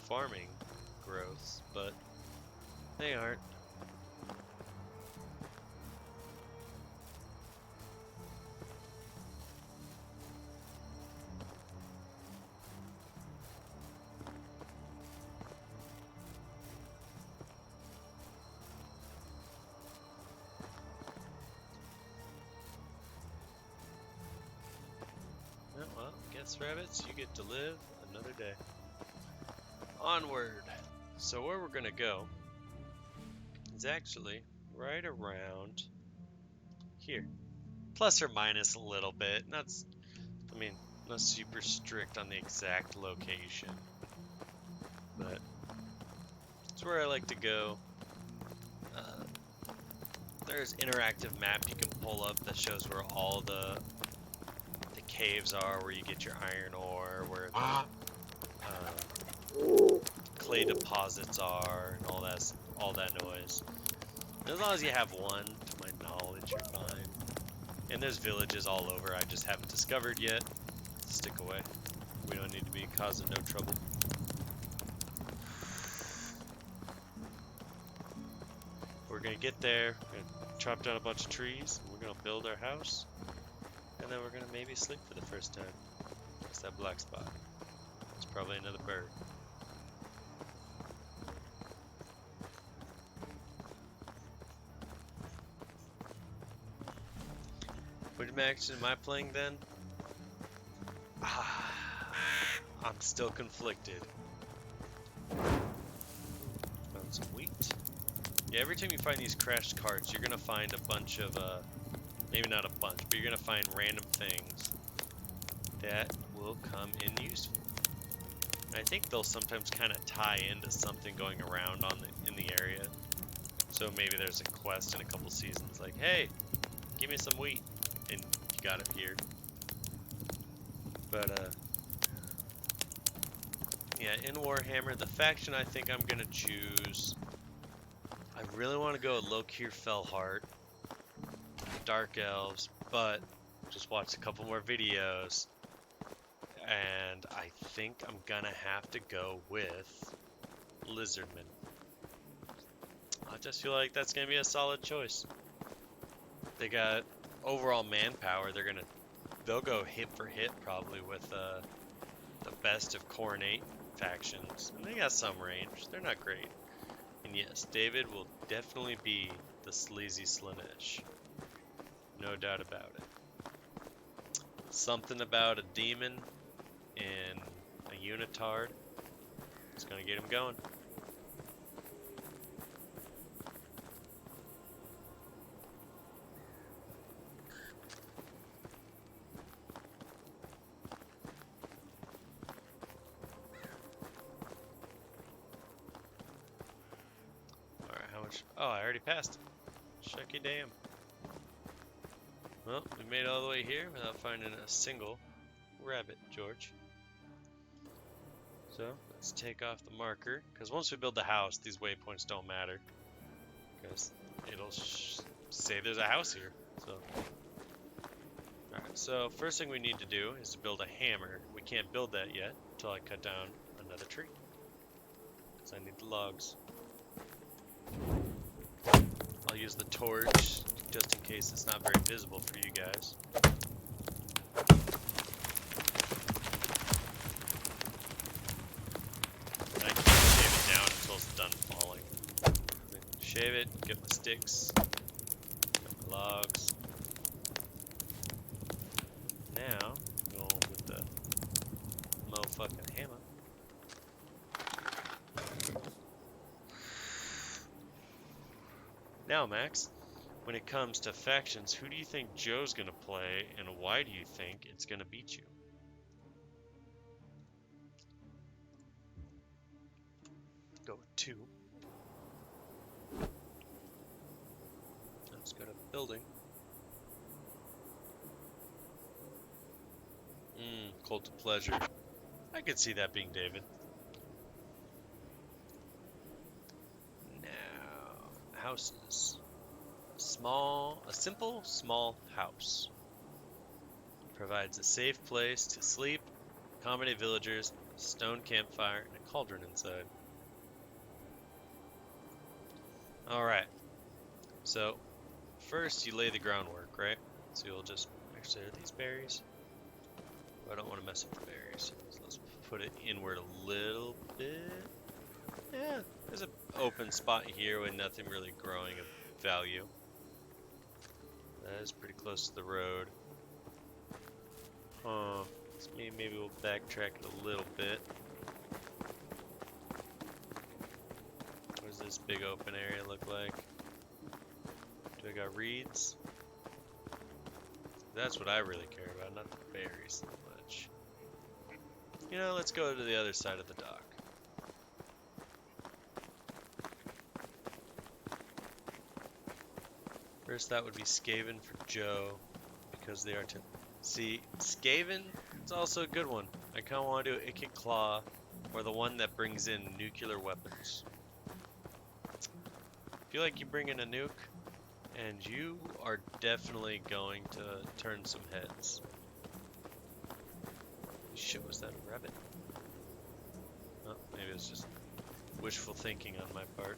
farming growths, but they aren't. Well, guess rabbits, you get to live another day. Onward! So where we're gonna go is actually right around here. Plus or minus a little bit. Not super strict on the exact location. But it's where I like to go. There's interactive map you can pull up that shows where all the caves are, where you get your iron ore, where the clay deposits are, and all that noise. And as long as you have one, to my knowledge, you're fine. And there's villages all over I just haven't discovered yet. Stick away. We don't need to be causing no trouble. We're gonna get there, we're gonna chop down a bunch of trees, and we're gonna build our house. And then we're gonna maybe sleep for the first time. What's that black spot? It's probably another bird. Which match am I playing then? I'm still conflicted. Found some wheat. Yeah, every time you find these crashed carts, you're gonna find a bunch of maybe not a bunch, but you're gonna find random things that will come in useful. And I think they'll sometimes kind of tie into something going around in the area. So maybe there's a quest in a couple seasons like, hey, give me some wheat, and you got it here. But yeah, in Warhammer, the faction I think I'm gonna choose, I really want to go Lokir Fellheart. Dark Elves, but just watched a couple more videos and I think I'm gonna have to go with Lizardmen. I just feel like that's gonna be a solid choice. They got overall manpower. They'll go hit for hit probably with the best of Coronate factions, and they got some range. They're not great. And yes, David will definitely be the sleazy Slaanesh. No doubt about it. Something about a demon and a unitard is gonna get him going. Alright, how much? Oh, I already passed it. Shucky damn. Well, we made it all the way here without finding a single rabbit, George. So let's take off the marker, because once we build the house, these waypoints don't matter, because it'll say there's a house here. So, alright, so first thing we need to do is to build a hammer. We can't build that yet until I cut down another tree, because I need the logs. I'll use the torch just in case it's not very visible for you guys. And I can shave it down until it's done falling. Shave it, get my sticks, get my logs. Now, go with the motherfucking hammer. Now, Max, when it comes to factions, who do you think Joe's gonna play, and why do you think it's gonna beat you? Go with 2. Let's go to building. Cult of Pleasure. I could see that being David. Now, houses. A simple, small house. Provides a safe place to sleep, accommodate villagers, stone campfire, and a cauldron inside. Alright. So, first you lay the groundwork, right? So you'll just, actually, are these berries? I don't want to mess up the berries. So let's put it inward a little bit. Yeah, there's an open spot here with nothing really growing of value. That is pretty close to the road. So maybe we'll backtrack it a little bit. What does this big open area look like? Do I got reeds? That's what I really care about, not the berries so much. You know, let's go to the other side of the dock. First, that would be Skaven for Joe, because they are to see Skaven. It's also a good one. I kind of want to do Ickit Claw, or the one that brings in nuclear weapons. I feel like you bring in a nuke, and you are definitely going to turn some heads. Shit, was that a rabbit? Oh, maybe it's just wishful thinking on my part.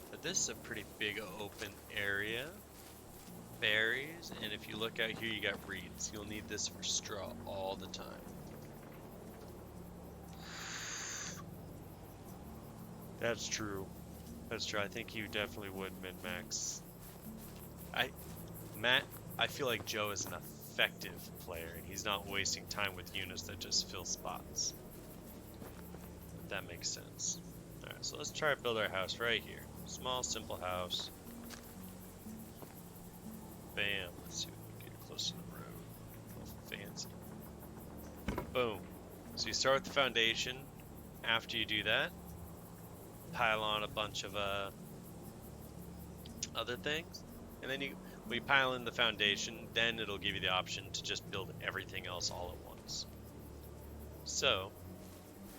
But this is a pretty big open area. Berries, and if you look out here, you got reeds. You'll need this for straw all the time. That's true. That's true. I think you definitely would min-max. Matt, I feel like Joe is an effective player, and he's not wasting time with units that just fill spots. If that makes sense. Alright, so let's try to build our house right here. Small, simple house. Bam. Let's see if we can get close to the road. A little fancy. Boom. So you start with the foundation. After you do that, pile on a bunch of other things, and then we pile in the foundation. Then it'll give you the option to just build everything else all at once. So,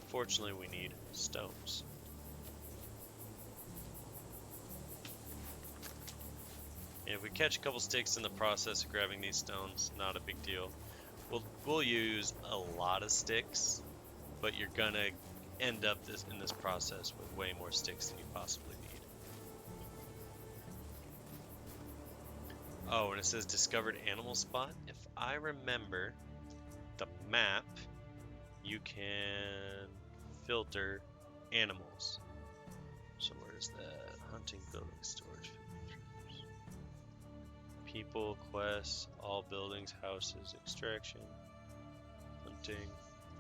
fortunately, we need stones. And if we catch a couple sticks in the process of grabbing these stones, not a big deal. We'll use a lot of sticks, but you're gonna end up in this process with way more sticks than you possibly need. Oh, and it says discovered animal spot. If I remember the map, you can filter animals. So where's that? Hunting, building, storage, filters. People, quests, all buildings, houses, extraction, hunting,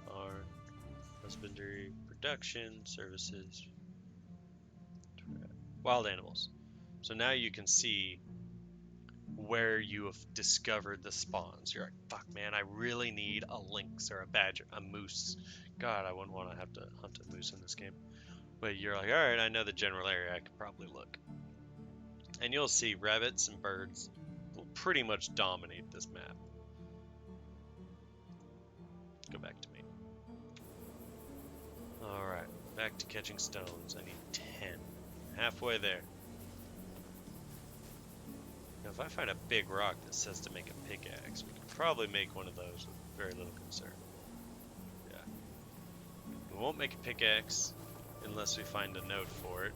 farm, husbandry, production, services, wild animals. So now you can see where you have discovered the spawns. You're like, fuck man, I really need a lynx or a badger, a moose. God, I wouldn't want to have to hunt a moose in this game. But you're like, alright, I know the general area, I could probably look. And you'll see rabbits and birds will pretty much dominate this map. Go back to me. Alright, back to catching stones. I need 10. Halfway there. Now if I find a big rock that says to make a pickaxe, we can probably make one of those with very little concern. Yeah. We won't make a pickaxe unless we find a node for it,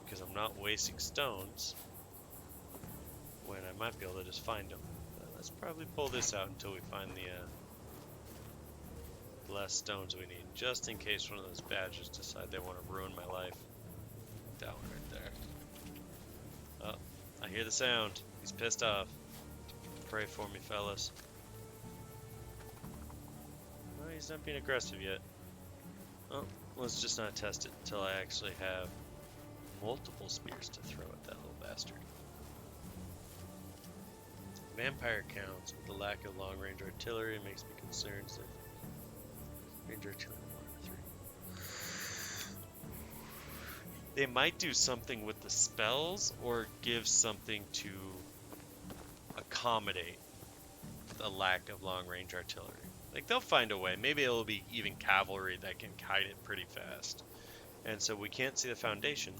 because I'm not wasting stones when I might be able to just find them. Let's probably pull this out until we find the less stones we need, just in case one of those badgers decide they want to ruin my life. That one right there. Oh, I hear the sound. He's pissed off. Pray for me, fellas. No, he's not being aggressive yet. Oh, let's just not test it until I actually have multiple spears to throw at that little bastard. Vampire counts with the lack of long-range artillery. It makes me concerned. So range artillery 1 or 3. They might do something with the spells or give something to accommodate the lack of long-range artillery. Like, they'll find a way. Maybe it'll be even cavalry that can kite it pretty fast. And so we can't see the foundation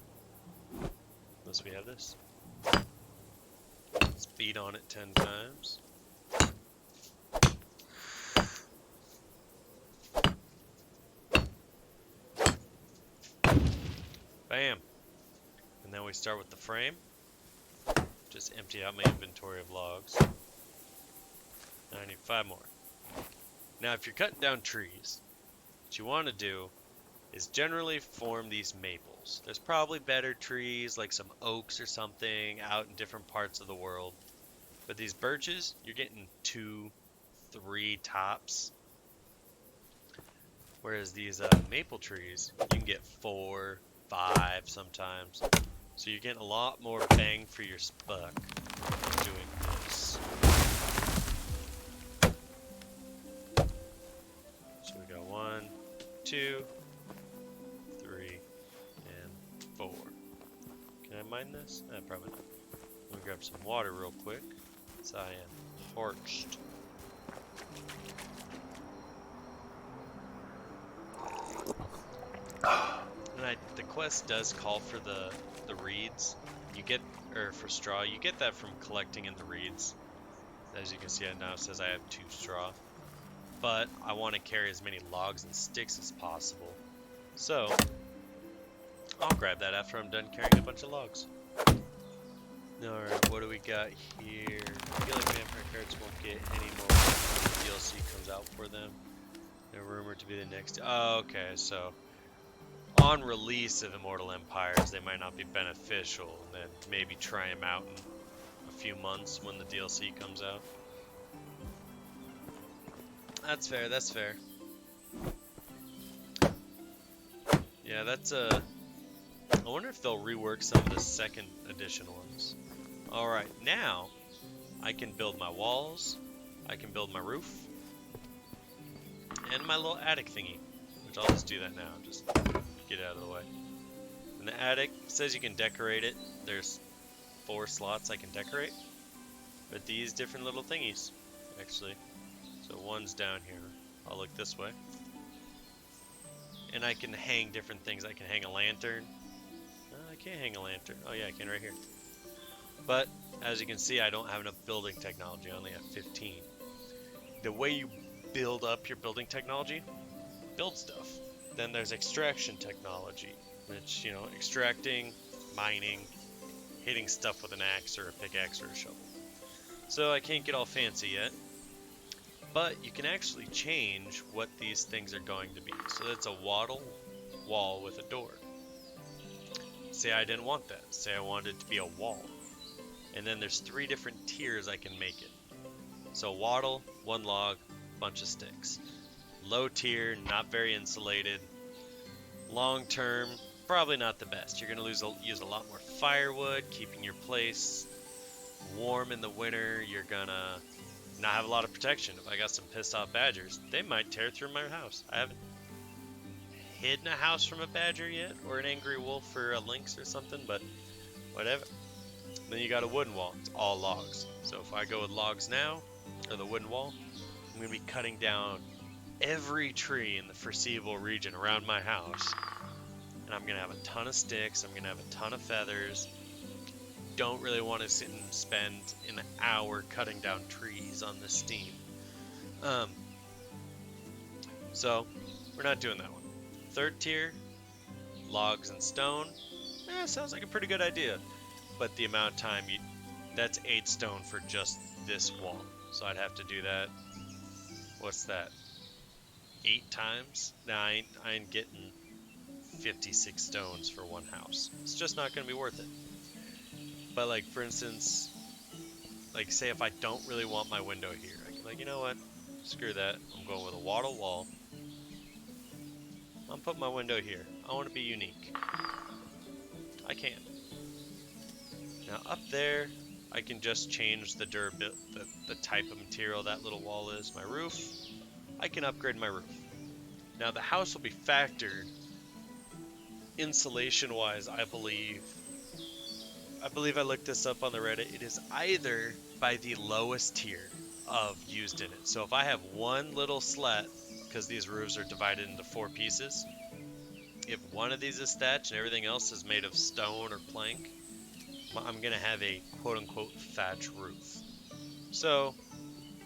unless we have this. Let's beat on it 10 times. Bam! And then we start with the frame. Just empty out my inventory of logs. Now I need 5 more. Now if you're cutting down trees, what you want to do is generally form these maples. There's probably better trees like some oaks or something out in different parts of the world. But these birches, you're getting 2, 3 tops. Whereas these maple trees, you can get 4, 5 sometimes. So you're getting a lot more bang for your buck doing this. So we got 1, 2, 3, and 4. Can I mine this? Probably not. Let me grab some water real quick, as I am parched. And the quest does call for the reeds. You get, or for straw, you get that from collecting in the reeds. As you can see, it now says I have 2 straw. But I want to carry as many logs and sticks as possible. So, I'll grab that after I'm done carrying a bunch of logs. Alright, what do we got here? I feel like vampire cards won't get any more when the DLC comes out for them. They're rumored to be the next. Oh, okay, so on release of Immortal Empires, they might not be beneficial, and then maybe try them out in a few months when the DLC comes out. That's fair, that's fair. Yeah, that's I wonder if they'll rework some of the 2nd edition ones. Alright, now I can build my walls, I can build my roof, and my little attic thingy, which I'll just do that now, just get out of the way. In the attic, it says you can decorate it. There's 4 slots I can decorate with these different little thingies, actually. So one's down here. I'll look this way. And I can hang different things. I can hang a lantern. I can't hang a lantern. Oh yeah, I can right here. But, as you can see, I don't have enough building technology. I only have 15. The way you build up your building technology, build stuff. Then there's extraction technology, which, you know, extracting, mining, hitting stuff with an axe or a pickaxe or a shovel. So I can't get all fancy yet, but you can actually change what these things are going to be. So that's a wattle wall with a door. Say I didn't want that. Say I wanted it to be a wall. And then there's 3 different tiers I can make it. So wattle, 1 log, bunch of sticks. Low tier, not very insulated. Long term, probably not the best. You're going to use a lot more firewood, keeping your place warm in the winter. You're going to not have a lot of protection. If I got some pissed off badgers, they might tear through my house. I haven't hidden a house from a badger yet, or an angry wolf or a lynx or something, but whatever. Then you got a wooden wall. It's all logs. So if I go with logs now, or the wooden wall, I'm going to be cutting down every tree in the foreseeable region around my house. And I'm going to have a ton of sticks. I'm going to have a ton of feathers. Don't really want to sit and spend an hour cutting down trees on this steam. So, we're not doing that one. Third tier, logs and stone. Sounds like a pretty good idea. But the amount of time, that's 8 stone for just this wall. So I'd have to do that. What's that? 8 times? Nah, I ain't getting 56 stones for one house. It's just not going to be worth it. But like, for instance, like say if I don't really want my window here, I can be like, you know what? Screw that. I'm going with a wattle wall. I'm putting my window here. I want to be unique. I can. Now up there, I can just change the durability, the type of material that little wall is. My roof, I can upgrade my roof. Now the house will be factored insulation-wise, I believe I looked this up on the Reddit. It is either by the lowest tier of used in it. So if I have one little slat, because these roofs are divided into 4 pieces, if one of these is thatch and everything else is made of stone or plank, I'm going to have a quote-unquote thatch roof. So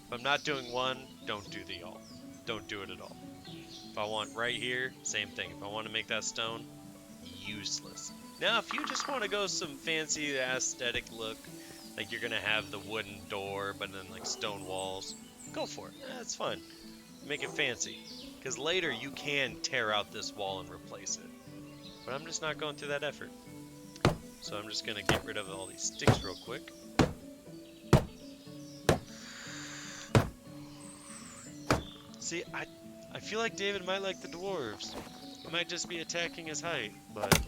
if I'm not doing one, don't do the all. Don't do it at all. If I want right here, same thing. If I want to make that stone, useless. Now, if you just want to go some fancy aesthetic look, like you're going to have the wooden door, but then like stone walls, go for it. That's fine. Make it fancy. Because later you can tear out this wall and replace it. But I'm just not going through that effort. So I'm just going to get rid of all these sticks real quick. See, I feel like David might like the dwarves. He might just be attacking his height, but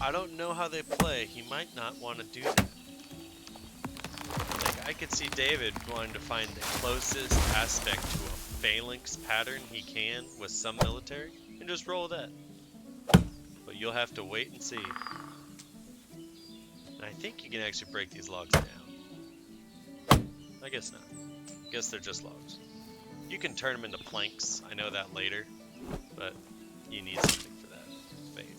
I don't know how they play. He might not want to do that. Like, I could see David wanting to find the closest aspect to a phalanx pattern he can with some military, and just roll that. But you'll have to wait and see. And I think you can actually break these logs down. I guess not. I guess they're just logs. You can turn them into planks. I know that later, but you need something for that. Fate.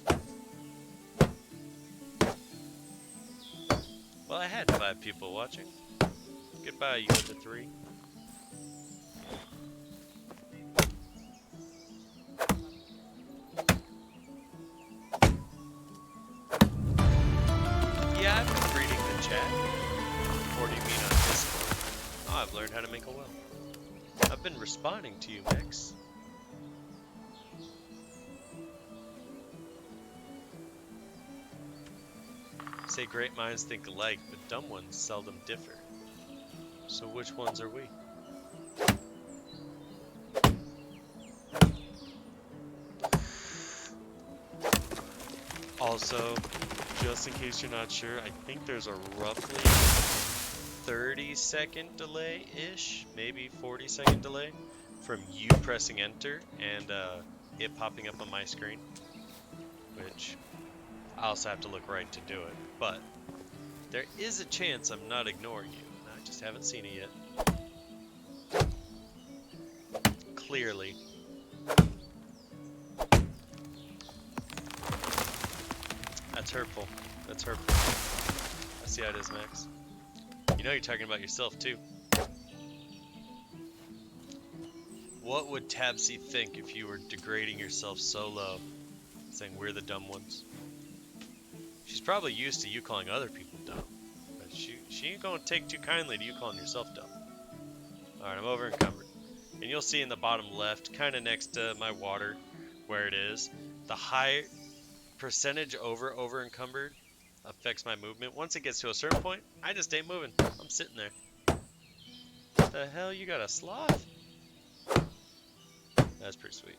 Well, I had 5 people watching. Goodbye, you other 3. Yeah, I've been reading the chat. Or do you mean on Discord? Oh, I've learned how to make a well. I've been responding to you, Mix. Say great minds think alike, but dumb ones seldom differ. So which ones are we? Also, just in case you're not sure, I think there's a roughly 30-second delay-ish, maybe 40-second delay from you pressing enter and it popping up on my screen, which I also have to look right to do it, but there is a chance I'm not ignoring you, and I just haven't seen it yet. Clearly. That's hurtful. That's hurtful. I see how it is, Max. You know you're talking about yourself, too. What would Tabsy think if you were degrading yourself so low, saying we're the dumb ones? She's probably used to you calling other people dumb, but she ain't gonna take too kindly to you calling yourself dumb. Alright, I'm over encumbered. And you'll see in the bottom left, kind of next to my water, where it is, the high percentage over encumbered affects my movement. Once it gets to a certain point, I just ain't moving. I'm sitting there. What the hell? You got a sloth? That's pretty sweet.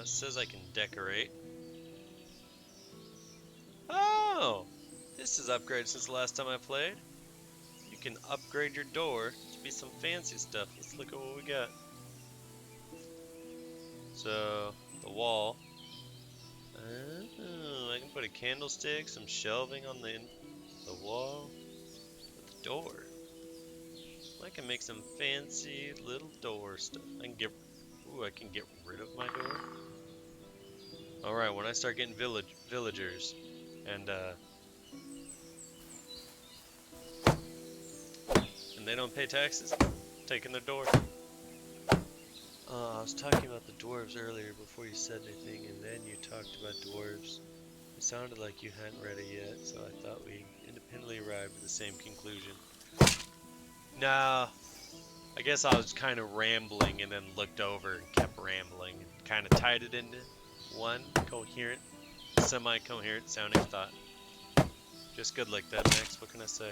it says I can decorate. Oh! This is upgraded since the last time I played. You can upgrade your door to be some fancy stuff. Let's look at what we got. So, the wall. Oh, I can put a candlestick, some shelving on the wall. With the door. I can make some fancy little door stuff. I can get rid of my door. Alright, when I start getting villagers and they don't pay taxes, taking their door. I was talking about the dwarves earlier before you said anything, and then you talked about dwarves. It sounded like you hadn't read it yet, so I thought we independently arrived at the same conclusion. Nah, I guess I was kind of rambling and then looked over and kept rambling and kind of tied it into one coherent, semi-coherent sounding thought. Just good like that, Max. What can I say?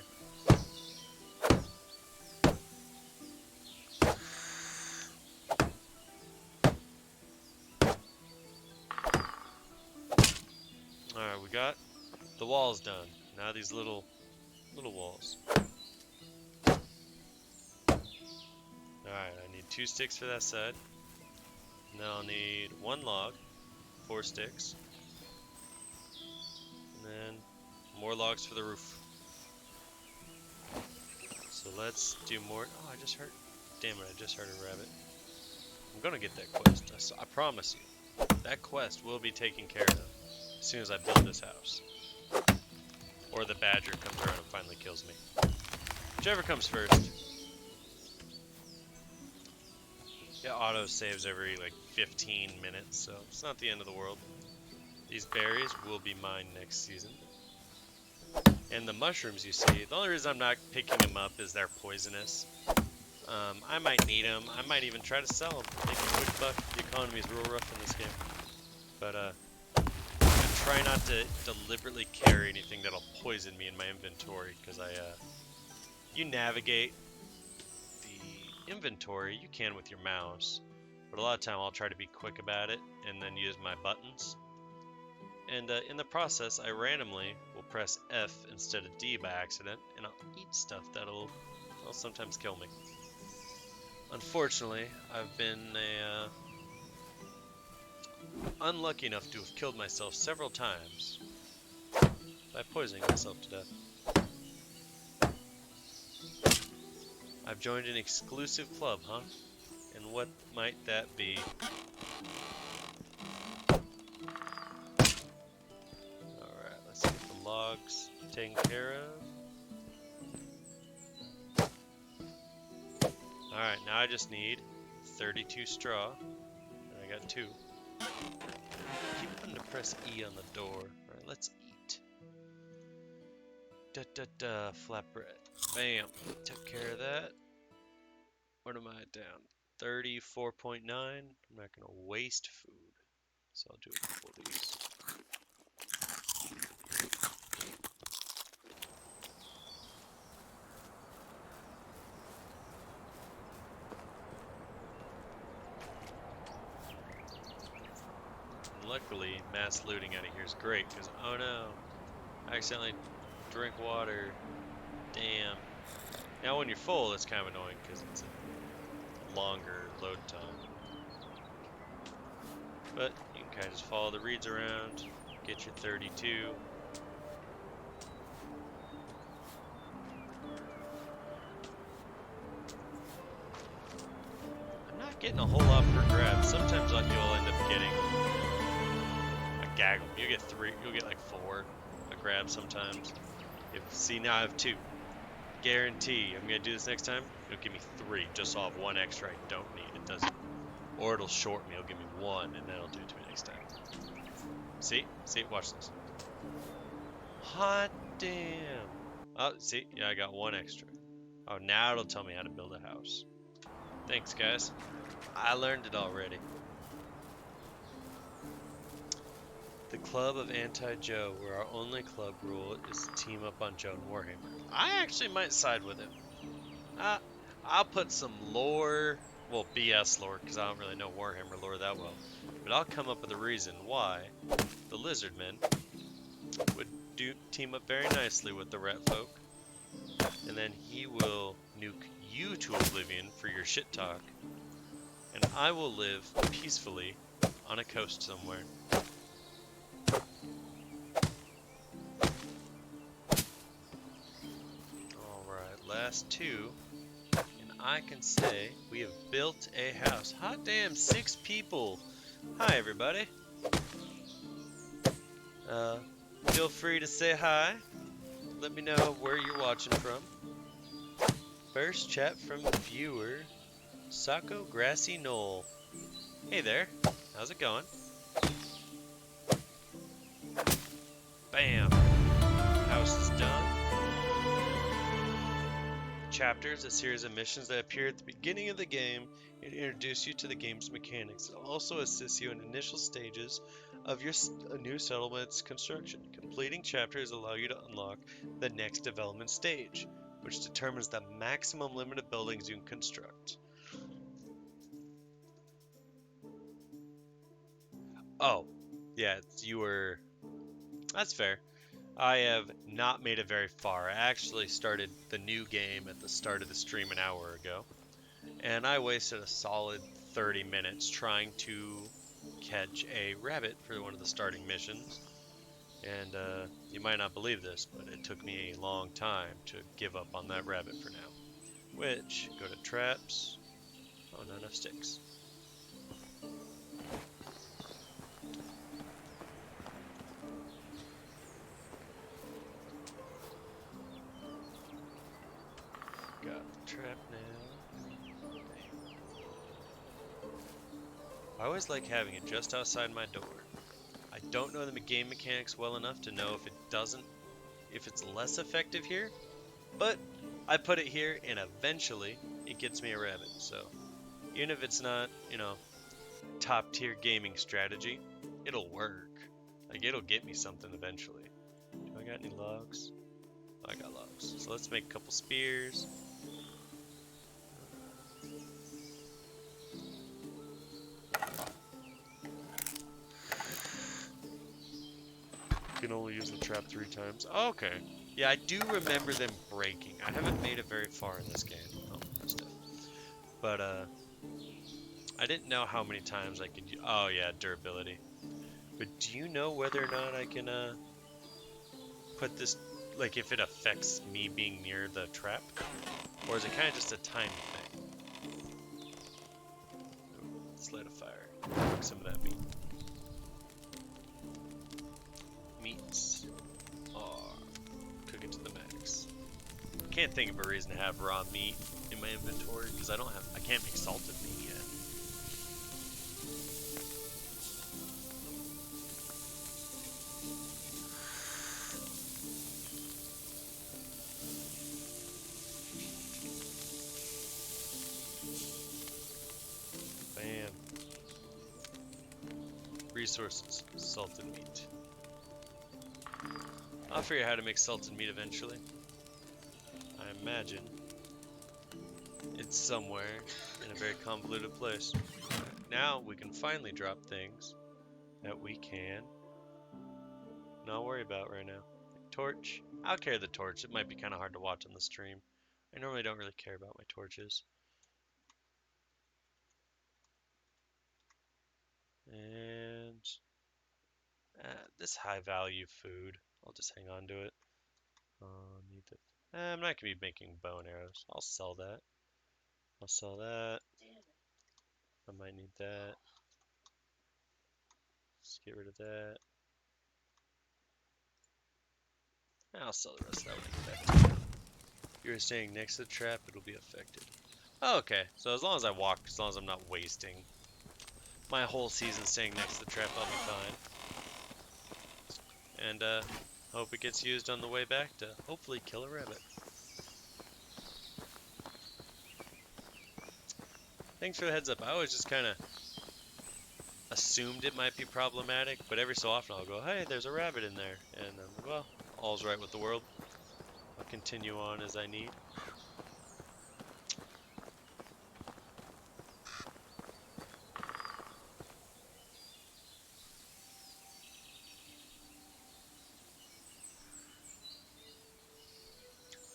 Alright, we got the walls done. Now these little walls. Alright, I need 2 sticks for that side. Now I'll need 1 log, 4 sticks. And then more logs for the roof. So let's do more. Oh, I just heard. Damn it, I just heard a rabbit. I'm gonna get that quest. I promise you. That quest will be taken care of as soon as I build this house. Or the badger comes around and finally kills me. Whichever comes first. Yeah, auto saves every like 15 minutes, so it's not the end of the world. These berries will be mine next season. And the mushrooms you see, the only reason I'm not picking them up is they're poisonous. I might need them. I might even try to sell them. Make a quick buck. The economy is real rough in this game. But I try not to deliberately carry anything that'll poison me in my inventory, because you navigate the inventory, you can with your mouse, but a lot of time I'll try to be quick about it and then use my buttons. And in the process, I randomly will press F instead of D by accident, and I'll eat stuff that'll sometimes kill me. Unfortunately, I've been unlucky enough to have killed myself several times by poisoning myself to death. I've joined an exclusive club, huh? And what might that be? Alright, let's get the logs taken care of. Alright, now I just need 32 straw, and I got 2. Keep wanting to press E on the door. Alright, let's eat. Flatbread. Bam, took care of that. What am I down? 34.9. I'm not gonna waste food, so I'll do a couple of these. Luckily, mass looting out of here is great, because, oh no, I accidentally drink water. Damn. Now when you're full, it's kind of annoying, because it's a longer load time. But you can kind of just follow the reeds around, get your 32. I'm not getting a whole lot per grab. Sometimes you'll end up getting a gaggle. You get 3, you'll get like 4 a grab sometimes. See, now I have 2. Guarantee I'm gonna do this next time. It'll give me 3 just so I'll have 1 extra I don't need. It doesn't, or it'll short me. It'll give me 1 and then it'll do it to me next time. See, watch this. Hot damn. Oh, see, yeah, I got 1 extra. Oh, now it'll tell me how to build a house. Thanks, guys. I learned it already. The Club of Anti-Joe, where our only club rule is to team up on Joe and Warhammer. I actually might side with him. I'll put some lore, well, BS lore, because I don't really know Warhammer lore that well. but I'll come up with a reason why the lizardmen would team up very nicely with the rat folk, and then he will nuke you to oblivion for your shit talk, and I will live peacefully on a coast somewhere. Alright, last two, and I can say we have built a house. Hot damn, 6 people! Hi everybody! Feel free to say hi. Let me know where you're watching from. First chat from viewer Sako Grassy Knoll. Hey there, how's it going? Bam! House is done. Chapters, a series of missions that appear at the beginning of the game and introduce you to the game's mechanics. It also assists you in initial stages of your new settlement's construction. Completing chapters allow you to unlock the next development stage, which determines the maximum limit of buildings you can construct. Oh, yeah, that's fair. I have not made it very far. I actually started the new game at the start of the stream an hour ago, and I wasted a solid 30 minutes trying to catch a rabbit for one of the starting missions. And you might not believe this, but it took me a long time to give up on that rabbit for now. Which, go to traps. Oh, not enough sticks. Got the trap now. I always like having it just outside my door. I don't know the game mechanics well enough to know if it's less effective here, but I put it here and eventually it gets me a rabbit. So even if it's not, top tier gaming strategy, it'll work. Like, it'll get me something eventually. Do I got any logs? Oh, I got logs. So let's make a couple spears. Can only use the trap 3 times. Oh, okay. Yeah, I do remember them breaking. I haven't made it very far in this game. Oh, that's stuff. But, I didn't know how many times I could use... Oh, yeah, durability. But do you know whether or not I can, put this... Like, if it affects me being near the trap? Or is it kind of just a time thing? Let's light a fire. Cook some of that meat. Meats are cook it to the max. Can't think of a reason to have raw meat in my inventory because I can't make salted meat yet. Bam. Resources, salted meat. I'll figure out how to make salted meat eventually. I imagine it's somewhere in a very convoluted place. Now we can finally drop things that we can not worry about right now. Torch. I'll carry the torch. It might be kind of hard to watch on the stream. I normally don't really care about my torches. And this high value food, I'll just hang on to it. Need the, I'm not gonna be making bow and arrows. I'll sell that. I'll sell that. I might need that. Let's get rid of that. I'll sell the rest of that when I get back. If you're staying next to the trap, it'll be affected. Oh, okay, so as long as I walk, as long as I'm not wasting my whole season staying next to the trap, I'll be fine. And hope it gets used on the way back to hopefully kill a rabbit. Thanks for the heads up. I always just kind of assumed it might be problematic, but every so often I'll go, hey, there's a rabbit in there. And I'm like, well, all's right with the world. I'll continue on as I need.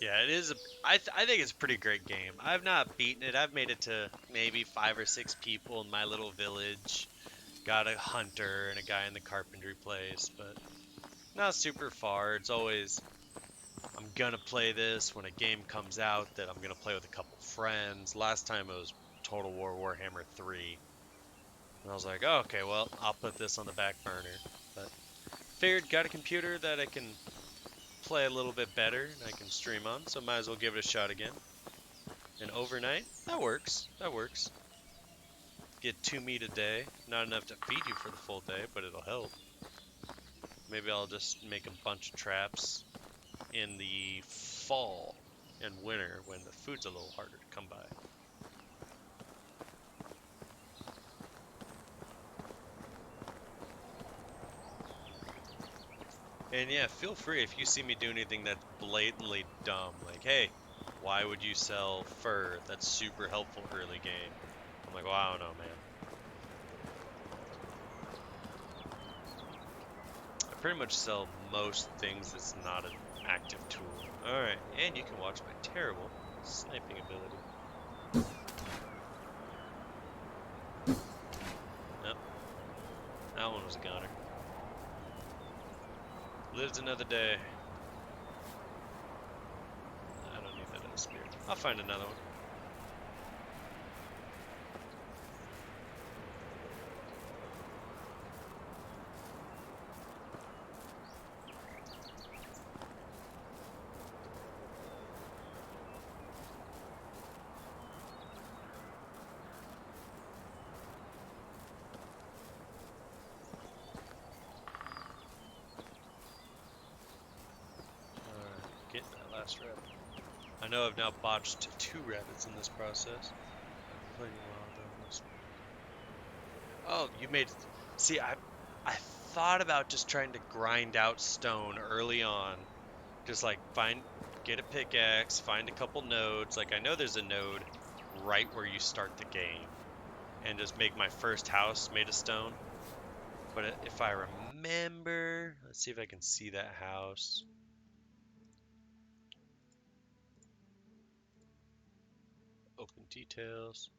Yeah, it is. I think it's a pretty great game. I've not beaten it. I've made it to maybe 5 or 6 people in my little village. Got a hunter and a guy in the carpentry place, but not super far. It's always I'm gonna play this when a game comes out that I'm gonna play with a couple friends. Last time it was Total War Warhammer 3. And I was like, oh, okay, well, I'll put this on the back burner. But figured got a computer that I can play a little bit better and I can stream on, so might as well give it a shot again. And overnight, that works. That works. Get 2 meat a day. Not enough to feed you for the full day, but it'll help. Maybe I'll just make a bunch of traps in the fall and winter when the food's a little harder to come by. And yeah, feel free if you see me do anything that's blatantly dumb, like, hey, why would you sell fur? That's super helpful early game. I'm like, well, I don't know, man. I pretty much sell most things that's not an active tool. Alright, and you can watch my terrible sniping ability. Nope. That one was a goner. Lives another day. I don't need that in a spear. I'll find another one. Get that last rabbit. I know I've now botched 2 rabbits in this process. Oh, you made. See, I thought about just trying to grind out stone early on. Just like get a pickaxe, find a couple nodes. Like I know there's a node right where you start the game, and just make my first house made of stone. But if I remember, let's see if I can see that house. Open details.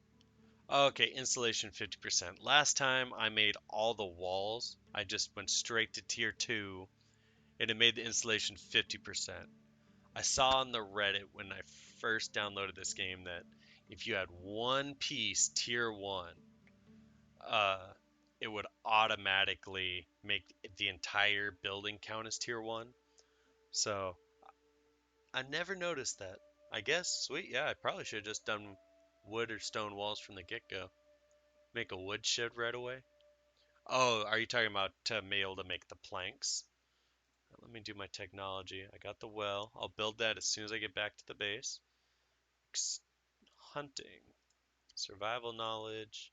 Okay, installation 50%. Last time I made all the walls, I just went straight to tier 2 and it made the installation 50%. I saw on the Reddit when I first downloaded this game that if you had one piece tier 1, it would automatically make the entire building count as tier 1. So I never noticed that. I guess, sweet, yeah, I probably should have just done wood or stone walls from the get-go. Make a wood shed right away. Oh, are you talking about to be able to make the planks? Let me do my technology. I got the well. I'll build that as soon as I get back to the base. Hunting. Survival knowledge.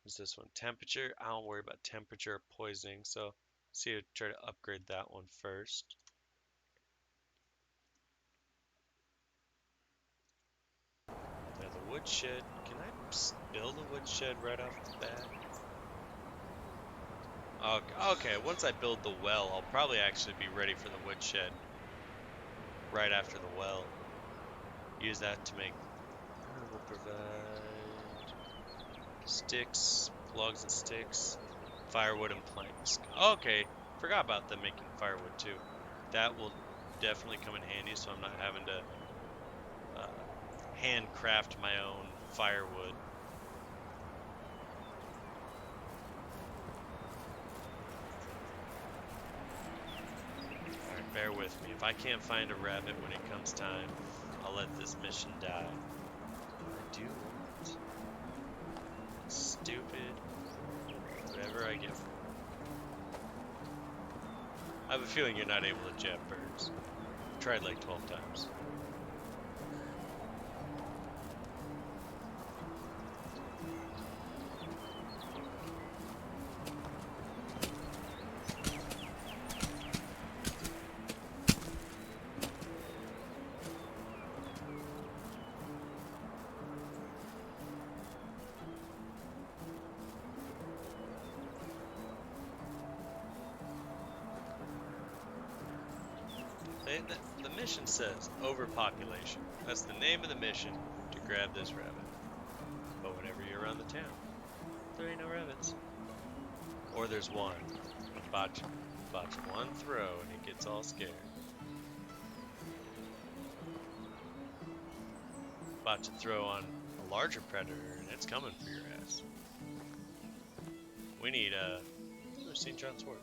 What's this one? Temperature. I don't worry about temperature or poisoning, so see if try to upgrade that one first. Yeah, the wood shed. Can I build a wood shed right off the bat? Okay, once I build the well, I'll probably actually be ready for the woodshed right after the well. Use that to make, we'll provide sticks, logs and sticks, firewood and planks. Okay, forgot about them making firewood too. That will definitely come in handy so I'm not having to handcraft my own firewood. Bear with me. If I can't find a rabbit when it comes time, I'll let this mission die. I do want stupid whatever I get. I have a feeling you're not able to jet birds. I've tried like 12 times. the mission says overpopulation. That's the name of the mission, to grab this rabbit. But whenever you're around the town, there ain't no rabbits. Or there's one. Botch one throw and it gets all scared. Botch a throw on a larger predator and it's coming for your ass. We need I've seen John Sword.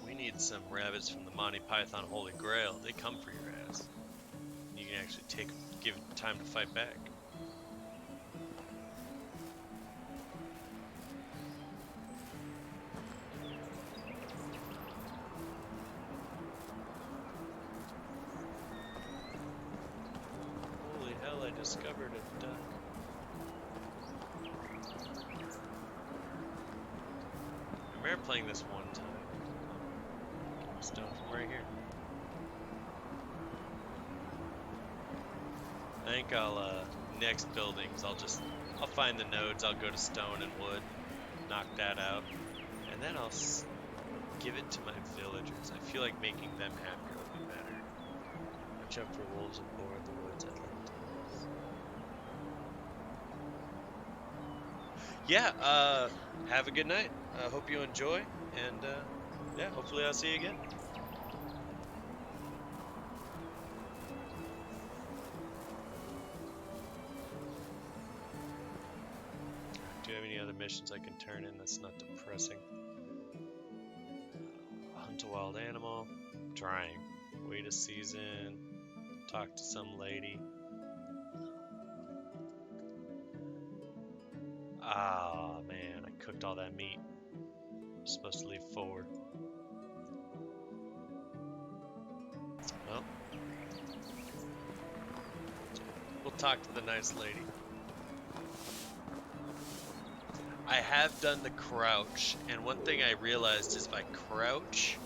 We need some rabbits from the Monty Python Holy Grail. They come for your ass. You can actually give it time to fight back. Holy hell, I discovered a duck. I remember playing this one time. Stone from right here. I think I'll, next buildings, I'll find the nodes, I'll go to stone and wood, knock that out, and then I'll give it to my villagers. I feel like making them happier would be better. Watch out for wolves and boar in the woods at night. Yeah, have a good night. I hope you enjoy, and yeah, hopefully I'll see you again. Do you have any other missions I can turn in that's not depressing? Hunt a wild animal. Trying. Wait a season. Talk to some lady. Ah, man, I cooked all that meat. I'm supposed to leave 4. Well, we'll talk to the nice lady. I have done the crouch, and one thing I realized is if I crouch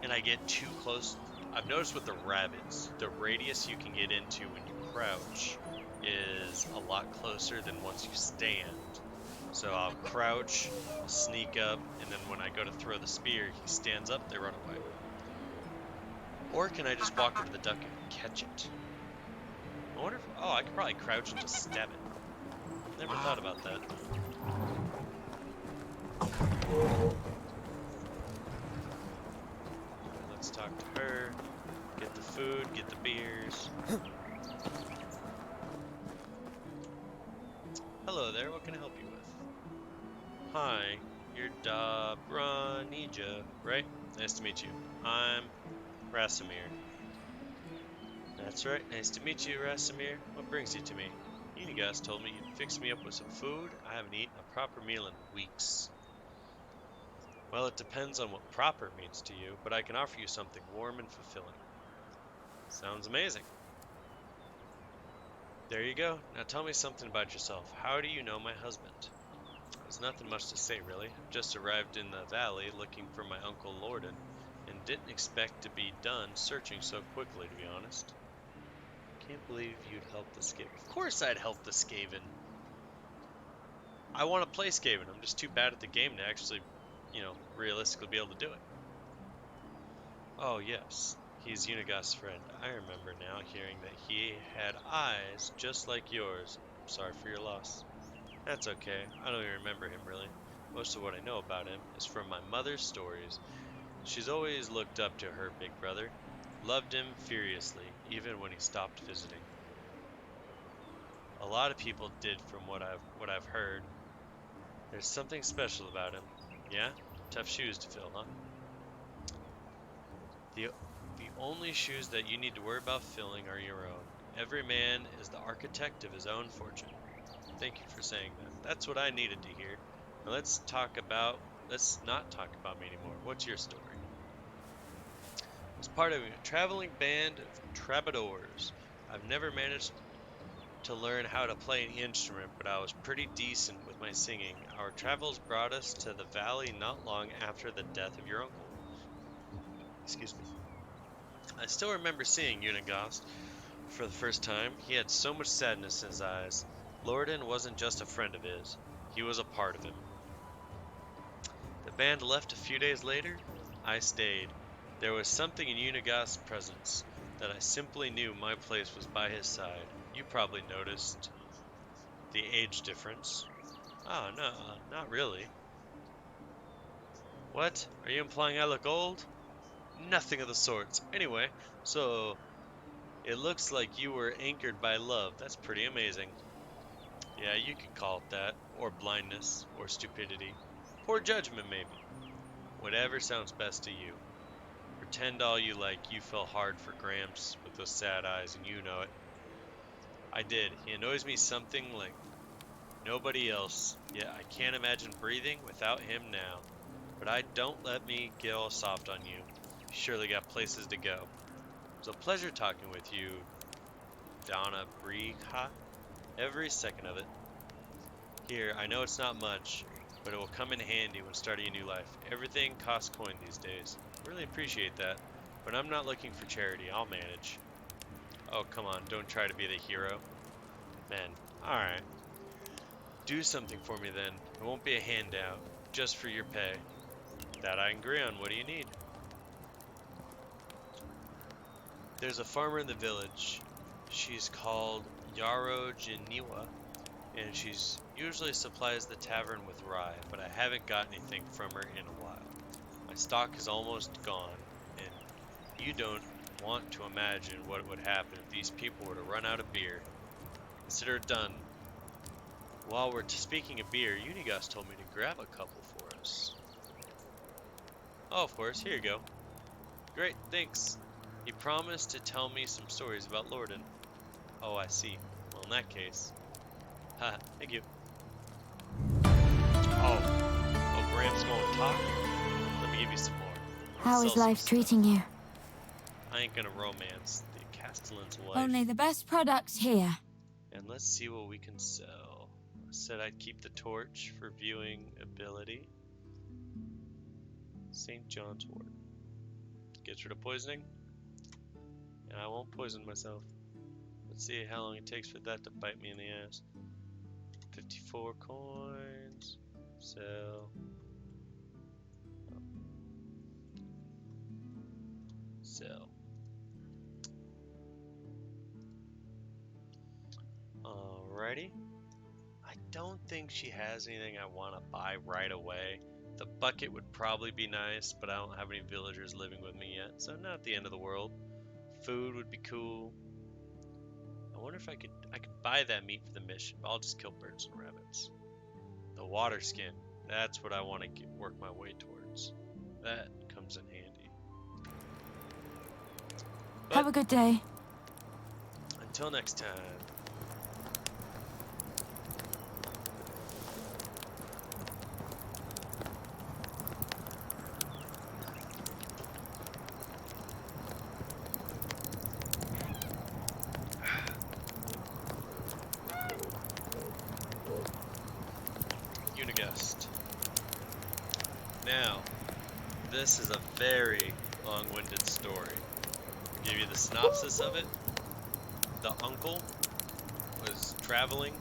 and I get too close, I've noticed with the rabbits, the radius you can get into when you crouch is a lot closer than once you stand. So I'll crouch, sneak up, and then when I go to throw the spear, he stands up, they run away. Or can I just walk over the duck and catch it? I wonder if, oh, I could probably crouch and just stab it. Never thought about that. Let's talk to her, get the food, get the beers. Hello there, what can I help you with? Hi, you're Dobranija, right? Nice to meet you. I'm Rasimir. That's right, nice to meet you, Rasimir. What brings you to me? Unigas told me you'd fix me up with some food. I haven't eaten a proper meal in weeks. Well, it depends on what proper means to you, but I can offer you something warm and fulfilling. Sounds amazing. There you go. Now tell me something about yourself. How do you know my husband? There's nothing much to say, really. Just arrived in the valley looking for my Uncle Lorden, and didn't expect to be done searching so quickly, to be honest. Can't believe you'd help the Skaven. Of course I'd help the Skaven. I want to play Skaven. I'm just too bad at the game to actually, you know, realistically be able to do it. Oh, yes. He's Unigas' friend. I remember now hearing that he had eyes just like yours. Sorry for your loss. That's okay. I don't even remember him, really. Most of what I know about him is from my mother's stories. She's always looked up to her big brother. Loved him furiously, even when he stopped visiting. A lot of people did from what I've heard. There's something special about him. Yeah? Tough shoes to fill, huh? The only shoes that you need to worry about filling are your own. Every man is the architect of his own fortune. Thank you for saying that. That's what I needed to hear. Now let's not talk about me anymore. What's your story? I was part of a traveling band of troubadours. I've never managed to learn how to play an instrument, but I was pretty decent with my singing. Our travels brought us to the valley not long after the death of your uncle. Excuse me. I still remember seeing Unigas for the first time. He had so much sadness in his eyes. Lorden wasn't just a friend of his. He was a part of him. The band left a few days later, I stayed. There was something in Unigast's presence that I simply knew my place was by his side. You probably noticed the age difference. Oh, no, not really. What? Are you implying I look old? Nothing of the sorts. Anyway, so it looks like you were anchored by love. That's pretty amazing. Yeah, you could call it that. Or blindness. Or stupidity. Poor judgment, maybe. Whatever sounds best to you. Pretend all you like you fell hard for Gramps with those sad eyes, and you know it. I did. He annoys me something like nobody else. Yet I can't imagine breathing without him now. But don't let me get all soft on you. You surely got places to go. It was a pleasure talking with you, Donna Brieha. Every second of it. Here, I know it's not much, but it will come in handy when starting a new life. Everything costs coin these days. Really appreciate that, but I'm not looking for charity. I'll manage. Oh, come on, don't try to be the hero. Man, alright. Do something for me then. It won't be a handout, just for your pay. That I agree on. What do you need? There's a farmer in the village. She's called Yarrow Jiniwa, and she's usually supplies the tavern with rye, but I haven't got anything from her in a while. My stock is almost gone, and you don't want to imagine what would happen if these people were to run out of beer. Consider it done. While we're speaking of beer, Unigast told me to grab a couple for us. Oh, of course, here you go. Great, thanks. He promised to tell me some stories about Lorden. Oh, I see. Well, in that case. Haha, thank you. Oh, Gramps going talking? Let me give you some more. How is life treating you? I ain't gonna romance the Castellan's wife. Only the best products here. And let's see what we can sell. I said I'd keep the torch for viewing ability. St. John's wort. Gets rid of poisoning. And I won't poison myself. Let's see how long it takes for that to bite me in the ass. 54 coins. Sell. Sell. Alrighty. I don't think she has anything I want to buy right away. The bucket would probably be nice, but I don't have any villagers living with me yet, so not the end of the world. Food would be cool. I wonder if I could buy that meat for the mission, but I'll just kill birds and rabbits. The water skin, that's what I want to work my way towards. That comes in handy. But have a good day. Until next time. Unigast. Now, this is a very long-winded story. I'll give you the synopsis of it. The uncle was traveling.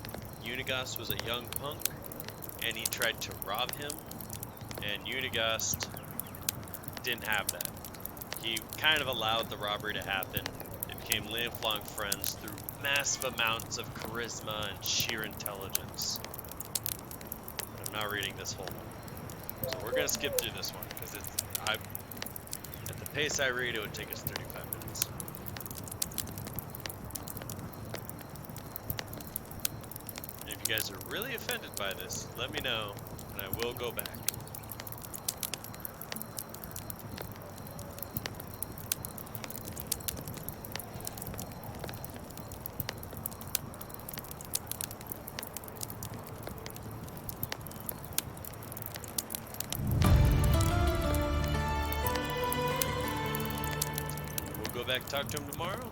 Unigast was a young punk, and he tried to rob him, and Unigast didn't have that. He kind of allowed the robbery to happen. They became lifelong friends through massive amounts of charisma and sheer intelligence. I'm not reading this whole one, so we're gonna skip through this one because at the pace I read, it would take us 35 minutes. And if you guys are really offended by this, let me know, and I will go back. Back, talk to him tomorrow,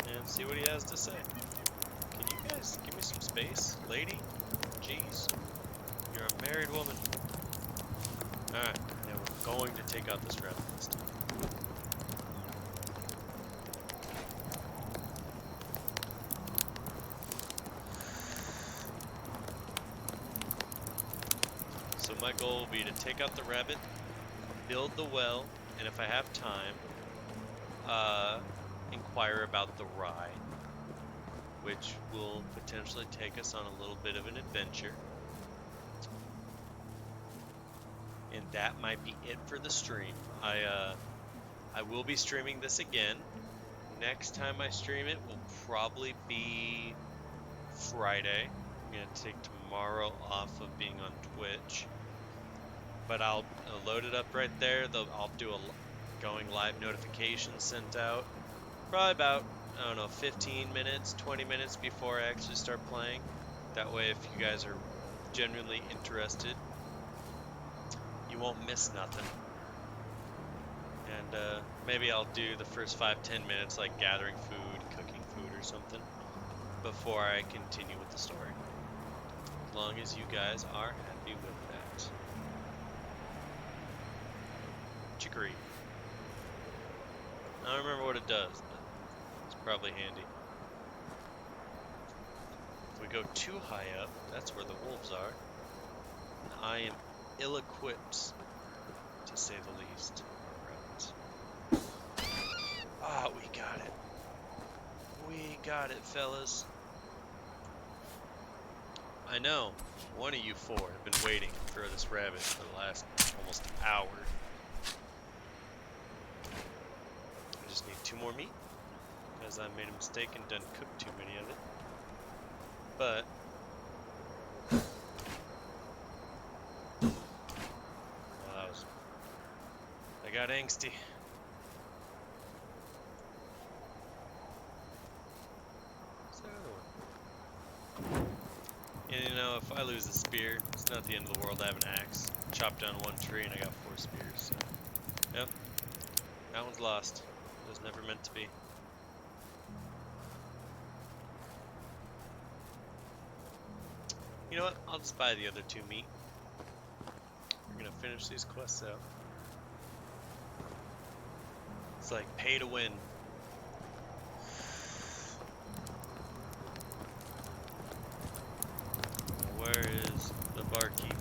and see what he has to say. Can you guys give me some space, lady? Jeez, you're a married woman. All right, now we're going to take out this rabbit this time. So my goal will be to take out the rabbit, build the well, and if I have time, inquire about the rye, which will potentially take us on a little bit of an adventure. And that might be it for the stream. I will be streaming this again. Next time I stream it will probably be Friday. I'm going to take tomorrow off of being on Twitch. But I'll load it up right there. I'll do a going live notification sent out. Probably about, I don't know, 15 minutes, 20 minutes before I actually start playing. That way if you guys are genuinely interested, you won't miss nothing. And maybe I'll do the first 5-10 minutes like gathering food, cooking food or something before I continue with the story. As long as you guys are happy with that. Chicory. I don't remember what it does, but it's probably handy. If we go too high up, that's where the wolves are. And I am ill-equipped, to say the least. Right. Ah, we got it. We got it, fellas. I know, one of you four have been waiting for this rabbit for the last almost hour. I just need 2 more meat, because I made a mistake and done cooked too many of it. But I got angsty. So, and you know, if I lose a spear, it's not the end of the world. I have an axe. Chop down 1 tree and I got 4 spears. So, yep, that one's lost. It was never meant to be. You know what? I'll just buy the other 2 meat. We're gonna finish these quests out. It's like pay to win. Where is the barkeep?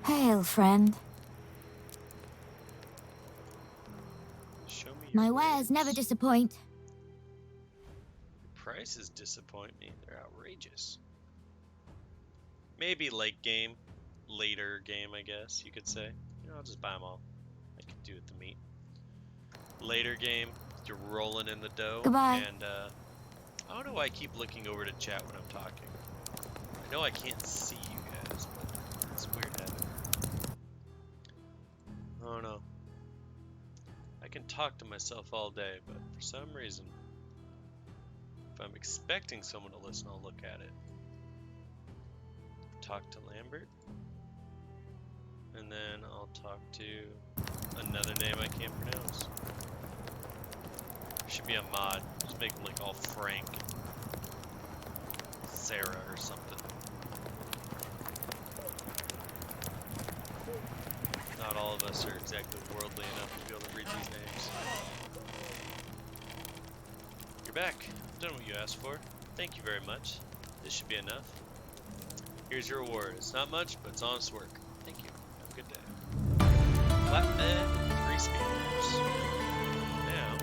Hail, friend. Show me your My wares never disappoint. Prices disappoint me. They're outrageous. Maybe late game, later game, I guess you could say. You know, I'll just buy them all. I can do with the meat. Later game, you're rolling in the dough. Goodbye. And I don't know why I keep looking over to chat when I'm talking. I know I can't see you guys, but it's weird having it. I don't know. I can talk to myself all day, but for some reason, if I'm expecting someone to listen, I'll look at it. Talk to Lambert. And then I'll talk to another name I can't pronounce. There should be a mod. Just make them like all Frank. Sarah or something. Not all of us are exactly worldly enough to be able to read these names. You're back. I've done what you asked for. Thank you very much. This should be enough. Here's your reward. It's not much, but it's honest work. Thank you. Have a good day. Flatbed, 3 spears. Now.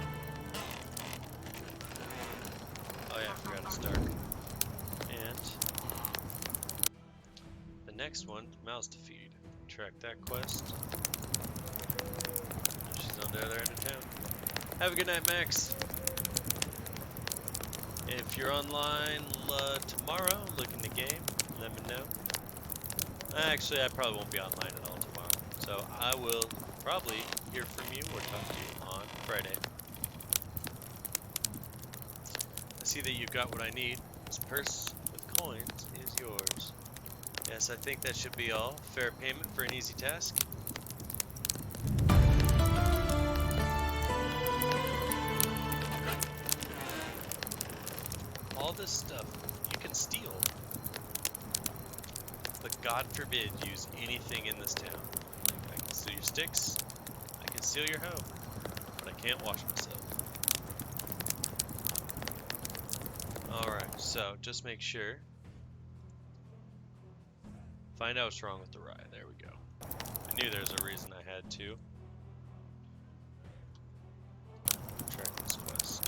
Oh yeah, I forgot it's dark. And the next one, mouse to feed. Track that quest. She's on the other end of town. Have a good night, Max. If you're online tomorrow, looking to game, let me know. Actually, I probably won't be online at all tomorrow, so I will probably hear from you or talk to you on Friday. I see that you've got what I need. This purse with coins is yours. Yes, I think that should be all. Fair payment for an easy task. All this stuff you can steal. But God forbid you use anything in this town. Like, I can steal your sticks, I can steal your hoe, but I can't wash myself. Alright, so just make sure find out what's wrong with the rye. There we go. I knew there's a reason I had to. Track this quest.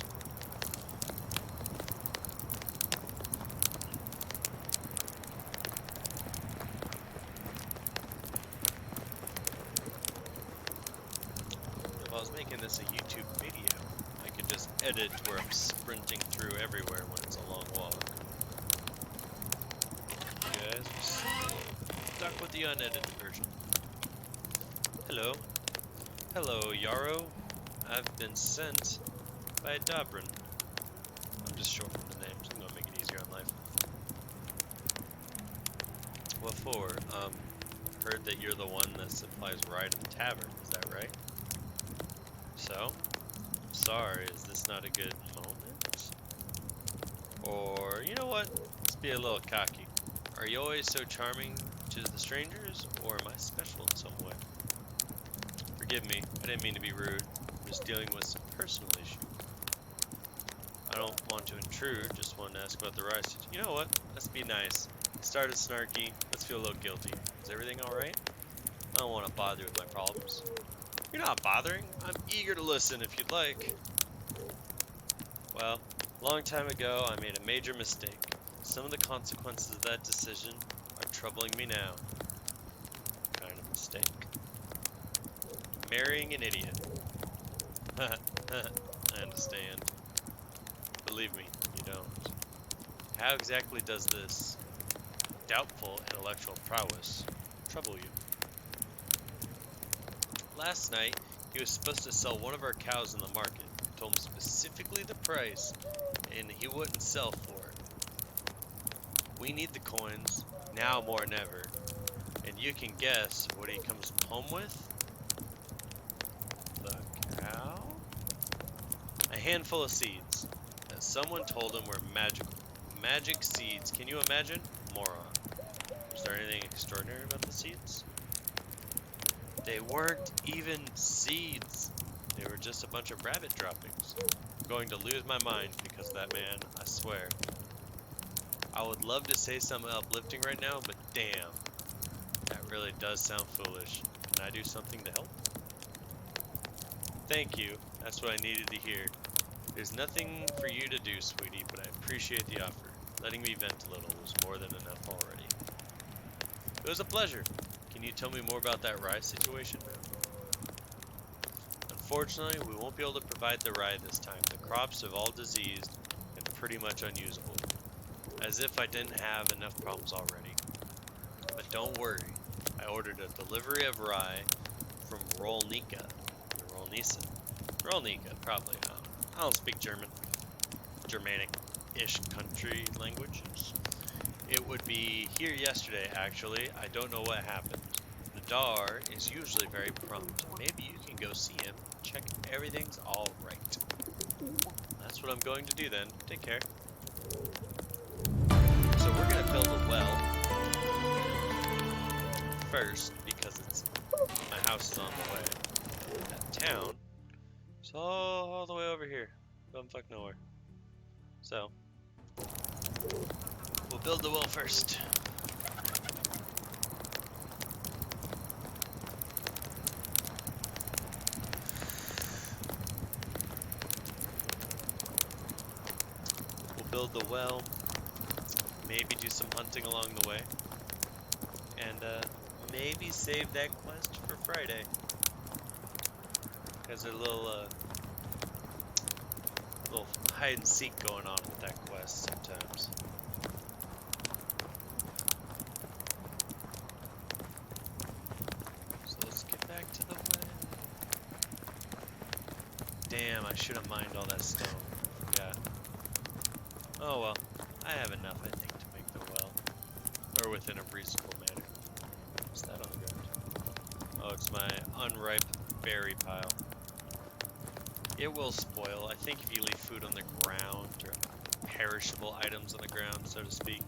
If I was making this a YouTube video, I could just edit to where I'm sprinting through everywhere when it's a long walk. You guys are stuck with the unedited version. Hello. Hello, Yarrow. I've been sent by Dobrin. I'm just shortening the names. I'm gonna make it easier on life. What for? Heard that you're the one that supplies rye to the tavern. Is that right? So? Sorry, is this not a good moment? Or, you know what? Let's be a little cocky. Are you always so charming to the strangers, or am I special in some way? Forgive me, I didn't mean to be rude. I'm just dealing with some personal issue. I don't want to intrude, just wanted to ask about the rice. You know what? Let's be nice. Started snarky, let's feel a little guilty. Is everything alright? I don't want to bother you with my problems. You're not bothering. I'm eager to listen if you'd like. Well, a long time ago I made a major mistake. Some of the consequences of that decision are troubling me now. What kind of mistake? Marrying an idiot. I understand. Believe me, you don't. How exactly does this doubtful intellectual prowess trouble you? Last night, he was supposed to sell one of our cows in the market. I told him specifically the price, and he wouldn't sell for it. We need the coins, now more than ever. And you can guess what he comes home with? The cow? A handful of seeds that someone told him were magical. Magic seeds, can you imagine? Moron. Was there anything extraordinary about the seeds? They weren't even seeds. They were just a bunch of rabbit droppings. I'm going to lose my mind because of that man, I swear. I would love to say something uplifting right now, but damn. That really does sound foolish. Can I do something to help? Thank you. That's what I needed to hear. There's nothing for you to do, sweetie, but I appreciate the offer. Letting me vent a little was more than enough already. It was a pleasure. Can you tell me more about that rye situation now? Unfortunately, we won't be able to provide the rye this time. The crops have all diseased and pretty much unusable. As if I didn't have enough problems already. But don't worry. I ordered a delivery of rye from Rolnica. Rolnica? Rolnica, probably. I don't speak German. Germanic-ish country languages. It would be here yesterday, actually. I don't know what happened. The Dar is usually very prompt. Maybe you can go see him. Check everything's all right. That's what I'm going to do then. Take care. So we're going to build a well first because it's my house is on the way. That town. So all the way over here. Bumfuck nowhere. So we'll build the well first. We'll build the well. Maybe do some hunting along the way. And maybe save that quest for Friday. There's a little hide and seek going on with that quest sometimes. So let's get back to the well. Damn, I should have mined all that stone. Forgot. Oh well, I have enough, I think, to make the well. Or within a reasonable manner. What's that on the ground? Oh, it's my unripe berry pile. It will spoil. I think if you leave food on the ground, or perishable items on the ground, so to speak,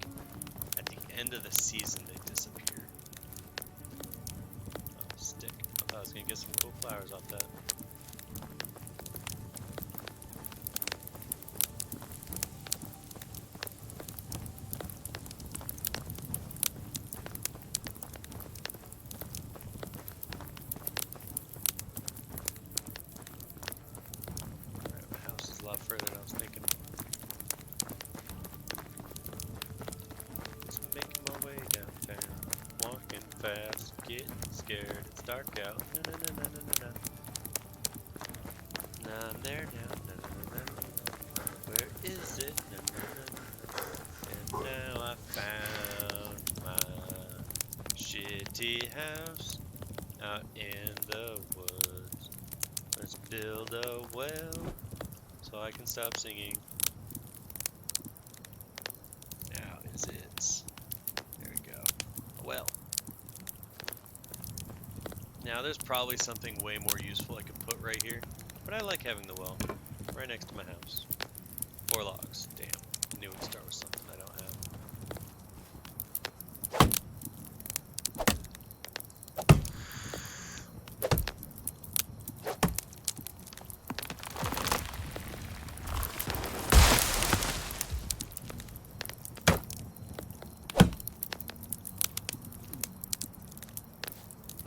at the end of the season they disappear. Oh, stick. I thought I was going to get some cool flowers off that. dark out. No, no, no, no, no, no, no. Now I'm there now. No, no, no, no, no. Where is it? No, no, no, no. And now I found my shitty house out in the woods. Let's build a well so I can stop singing. Now is it? There we go. A well. Now there's probably something way more useful I could put right here, but I like having the well right next to my house. 4 logs. Damn. I knew it would start with something I don't have.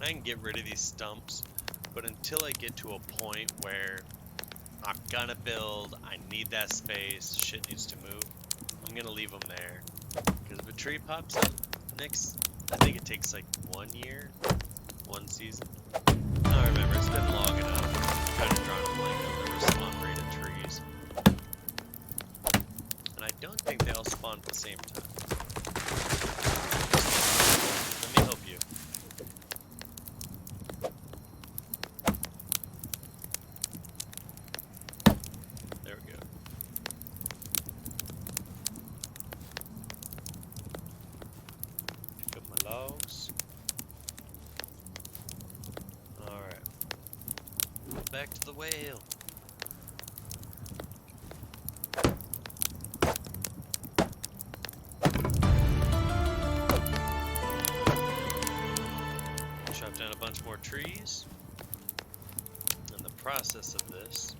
I can get rid of these stumps, but until I get to a point where I'm gonna build, I need that space, shit needs to move, I'm gonna leave them there. Because if a tree pops up next, I think it takes like 1 year, 1 season. I don't remember, it's been long enough. Kind of drawn a blank on the respawn rate of trees. And I don't think they all spawn at the same time. Let me help you. There we go. Pick up my logs. Alright. Back to the whale. Chop down a bunch more trees. In the process of this,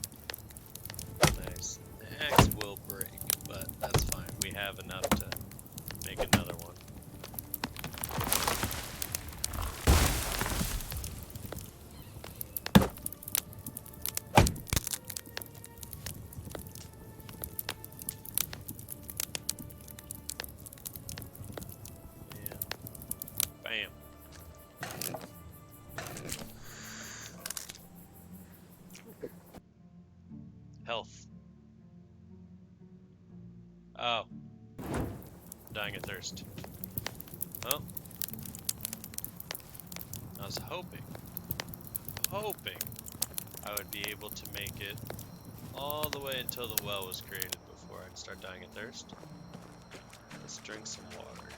nice. The axe will break, but that's fine. We have enough to make another one. Yeah. Bam. Health. Oh. Dying of thirst. Well. I was hoping I would be able to make it all the way until the well was created before I'd start dying of thirst. Let's drink some water.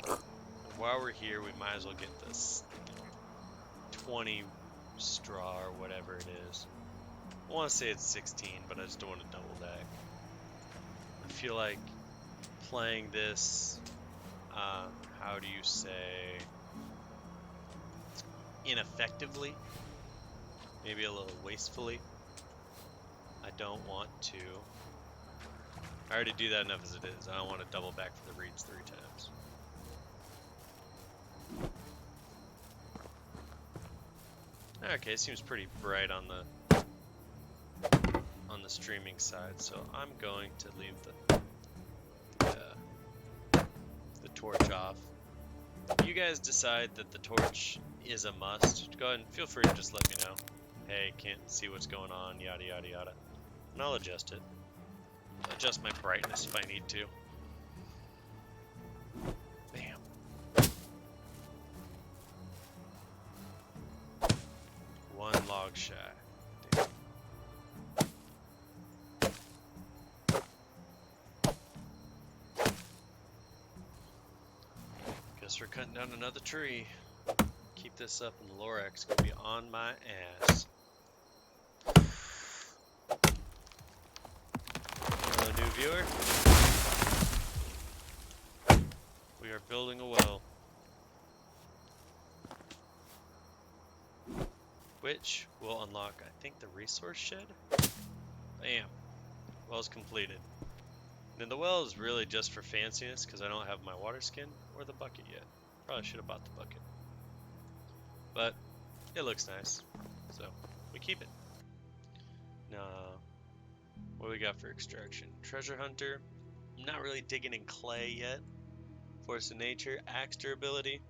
And while we're here, we might as well get this 20 straw or whatever it is. I want to say it's 16, but I just don't want to double that. I feel like playing this, how do you say, ineffectively, maybe a little wastefully. I don't want to. I already do that enough as it is. I don't want to double back for the reeds 3 times. Okay, it seems pretty bright on the streaming side, so I'm going to leave the torch off. If you guys decide that the torch is a must, go ahead and feel free to just let me know. Hey, can't see what's going on, yada yada yada. And I'll adjust it. Adjust my brightness if I need to. Bam. 1 log shy. Damn. Guess we're cutting down another tree. Keep this up and the Lorax gonna be on my ass. Hello, new viewer. We are building a well, which will unlock, I think, the resource shed. Bam. Well's completed. And then the well is really just for fanciness because I don't have my water skin or the bucket yet. Probably should have bought the bucket. But it looks nice, so we keep it. Now, what do we got for extraction? Treasure hunter. I'm not really digging in clay yet. Force of nature, axe durability.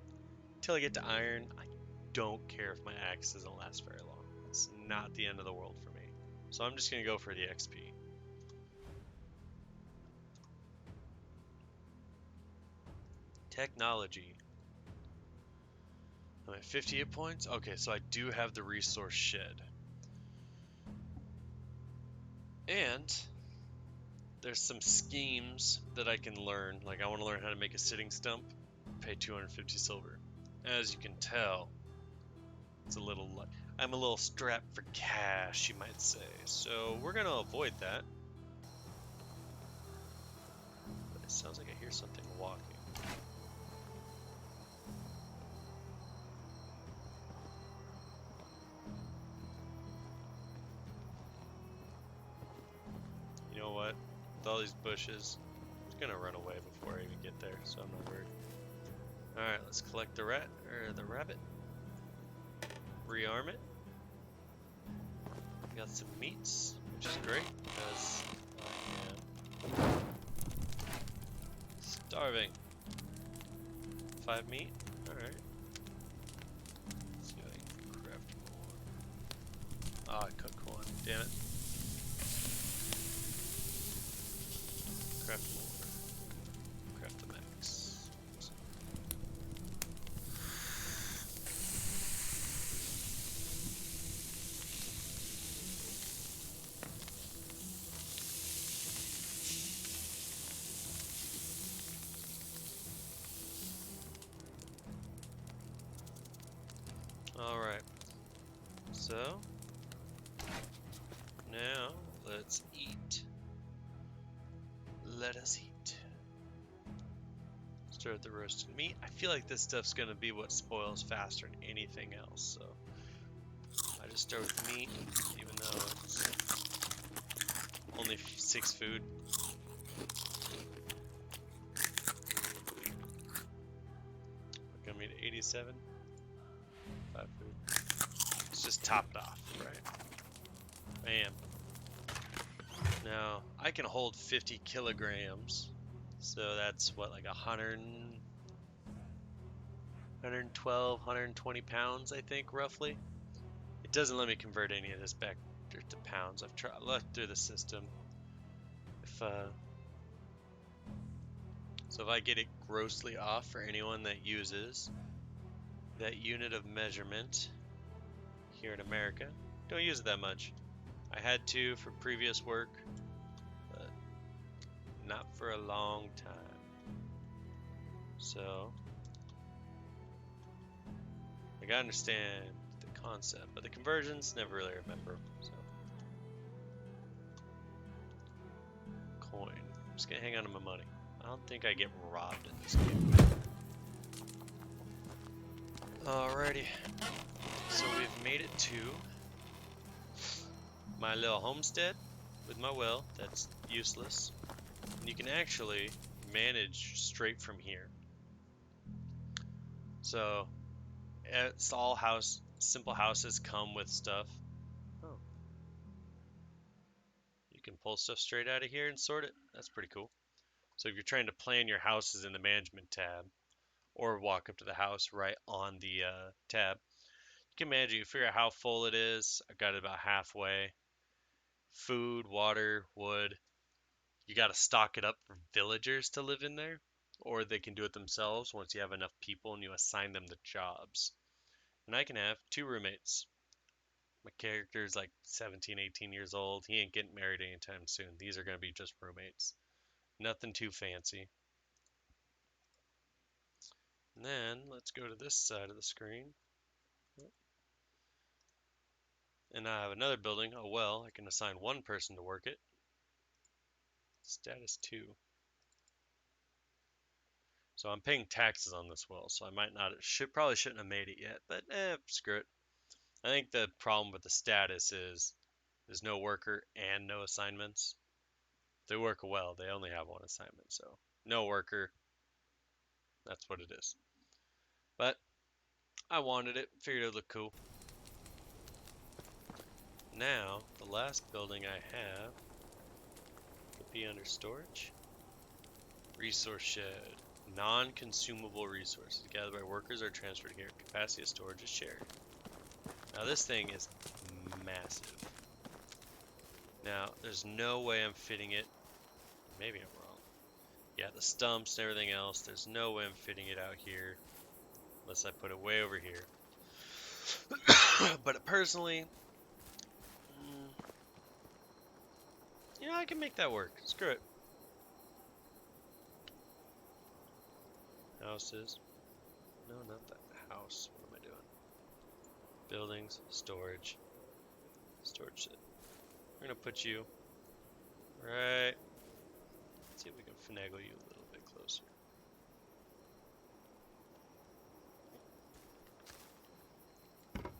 Till I get to iron, I don't care if my axe doesn't last very long. It's not the end of the world for me. So I'm just going to go for the XP. Technology. I'm at 58 points. Okay, so I do have the resource shed. And there's some schemes that I can learn. Like I want to learn how to make a sitting stump. Pay 250 silver. As you can tell, I'm a little strapped for cash, you might say. So we're gonna avoid that. But it sounds like I hear something walking. You know what? With all these bushes, it's gonna run away before I even get there, so I'm not worried. Alright, let's collect the rabbit. Rearm it. Got some meats, which is great, because I am starving. 5 meat? Alright. Let's see if I can craft more. Ah, I cooked one. Damn it. Craft more. Craft the max. Alright, so now let's eat. Let us eat. Start with the roasted meat. I feel like this stuff's gonna be what spoils faster than anything else, so I just start with meat, even though it's only 6 food. We're gonna meet 87. 5 food. It's just topped off, right? Bam. Now, I can hold 50 kilograms, so that's what, like 112, 120 pounds, I think, roughly. It doesn't let me convert any of this back to pounds. I've looked through the system. So if I get it grossly off for anyone that uses that unit of measurement here in America, don't use it that much. I had to for previous work, but not for a long time. So, like, I understand the concept, but the conversions, never really remember. So, coin. I'm just gonna hang on to my money. I don't think I get robbed in this game. Alrighty. So we've made it to my little homestead with my well. That's useless. And you can actually manage straight from here. So it's all simple houses come with stuff. Oh. You can pull stuff straight out of here and sort it. That's pretty cool. So if you're trying to plan your houses in the management tab, or walk up to the house right on the tab, you can manage it. You figure out how full it is. I got it about halfway. Food, water, wood. You got to stock it up for villagers to live in there, or they can do it themselves once you have enough people and you assign them the jobs. And I can have 2 roommates. My character's like 17, 18 years old. He ain't getting married anytime soon. These are going to be just roommates. Nothing too fancy. And then let's go to this side of the screen. And I have another building, a well. I can assign 1 person to work it. Status 2. So I'm paying taxes on this well, so I might not, probably shouldn't have made it yet, but screw it. I think the problem with the status is there's no worker and no assignments. If they work well, they only have 1 assignment, so no worker. That's what it is. But I wanted it, figured it would look cool. Now, the last building I have could be under storage. Resource shed. Non-consumable resources gathered by workers are transferred here. Capacity of storage is shared. Now this thing is massive. Now, there's no way I'm fitting it. Maybe I'm wrong. Yeah, the stumps and everything else, there's no way I'm fitting it out here. Unless I put it way over here. But personally, you know, I can make that work. Screw it. Houses. No, not that house. What am I doing? Buildings, storage. Storage. We're gonna put you right. Let's see if we can finagle you a little bit closer.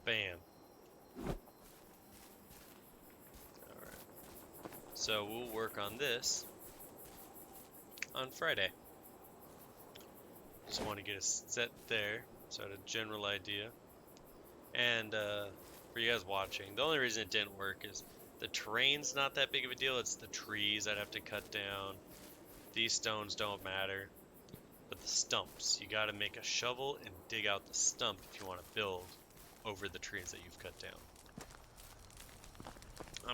Bam. Alright. So we'll work on this on Friday. Just want to get a set there, so I had a general idea. And for you guys watching, the only reason it didn't work is the terrain's not that big of a deal. It's the trees I'd have to cut down. These stones don't matter. But the stumps, you gotta make a shovel and dig out the stump if you want to build over the trees that you've cut down. I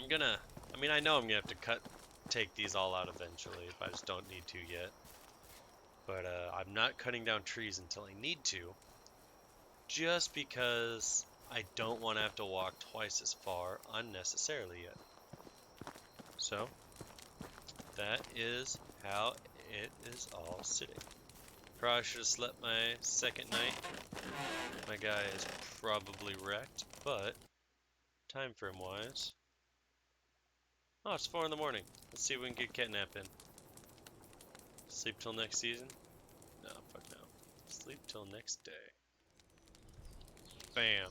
know I'm gonna have to take these all out eventually, but I just don't need to yet. But I'm not cutting down trees until I need to, just because I don't want to have to walk twice as far unnecessarily yet. So, that is how it is all sitting. Probably should have slept my second night. My guy is probably wrecked, but time frame wise. Oh, it's 4 in the morning. Let's see if we can get Catnap in. Sleep till next season? No, fuck no. Sleep till next day. Bam.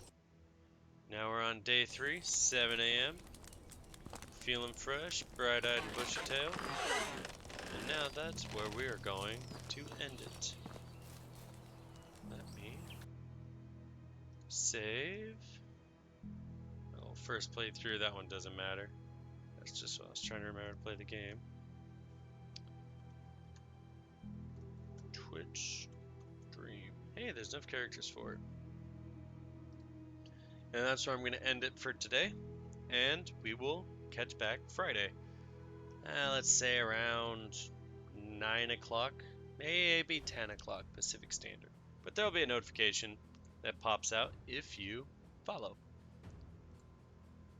Now we're on day 3, 7 a.m. Feeling fresh, bright-eyed and bushy-tailed. And now that's where we are going to end it. Let me save. Oh, first playthrough, that one doesn't matter. That's just what I was trying to remember to play the game. Twitch stream. Hey, there's enough characters for it. And that's where I'm going to end it for today. And we will catch back Friday. Let's say around 9 o'clock, maybe 10 o'clock Pacific Standard. But there'll be a notification that pops out if you follow.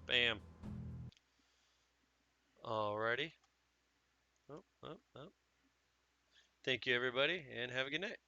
Bam. Alrighty. Oh. Thank you, everybody, and have a good night.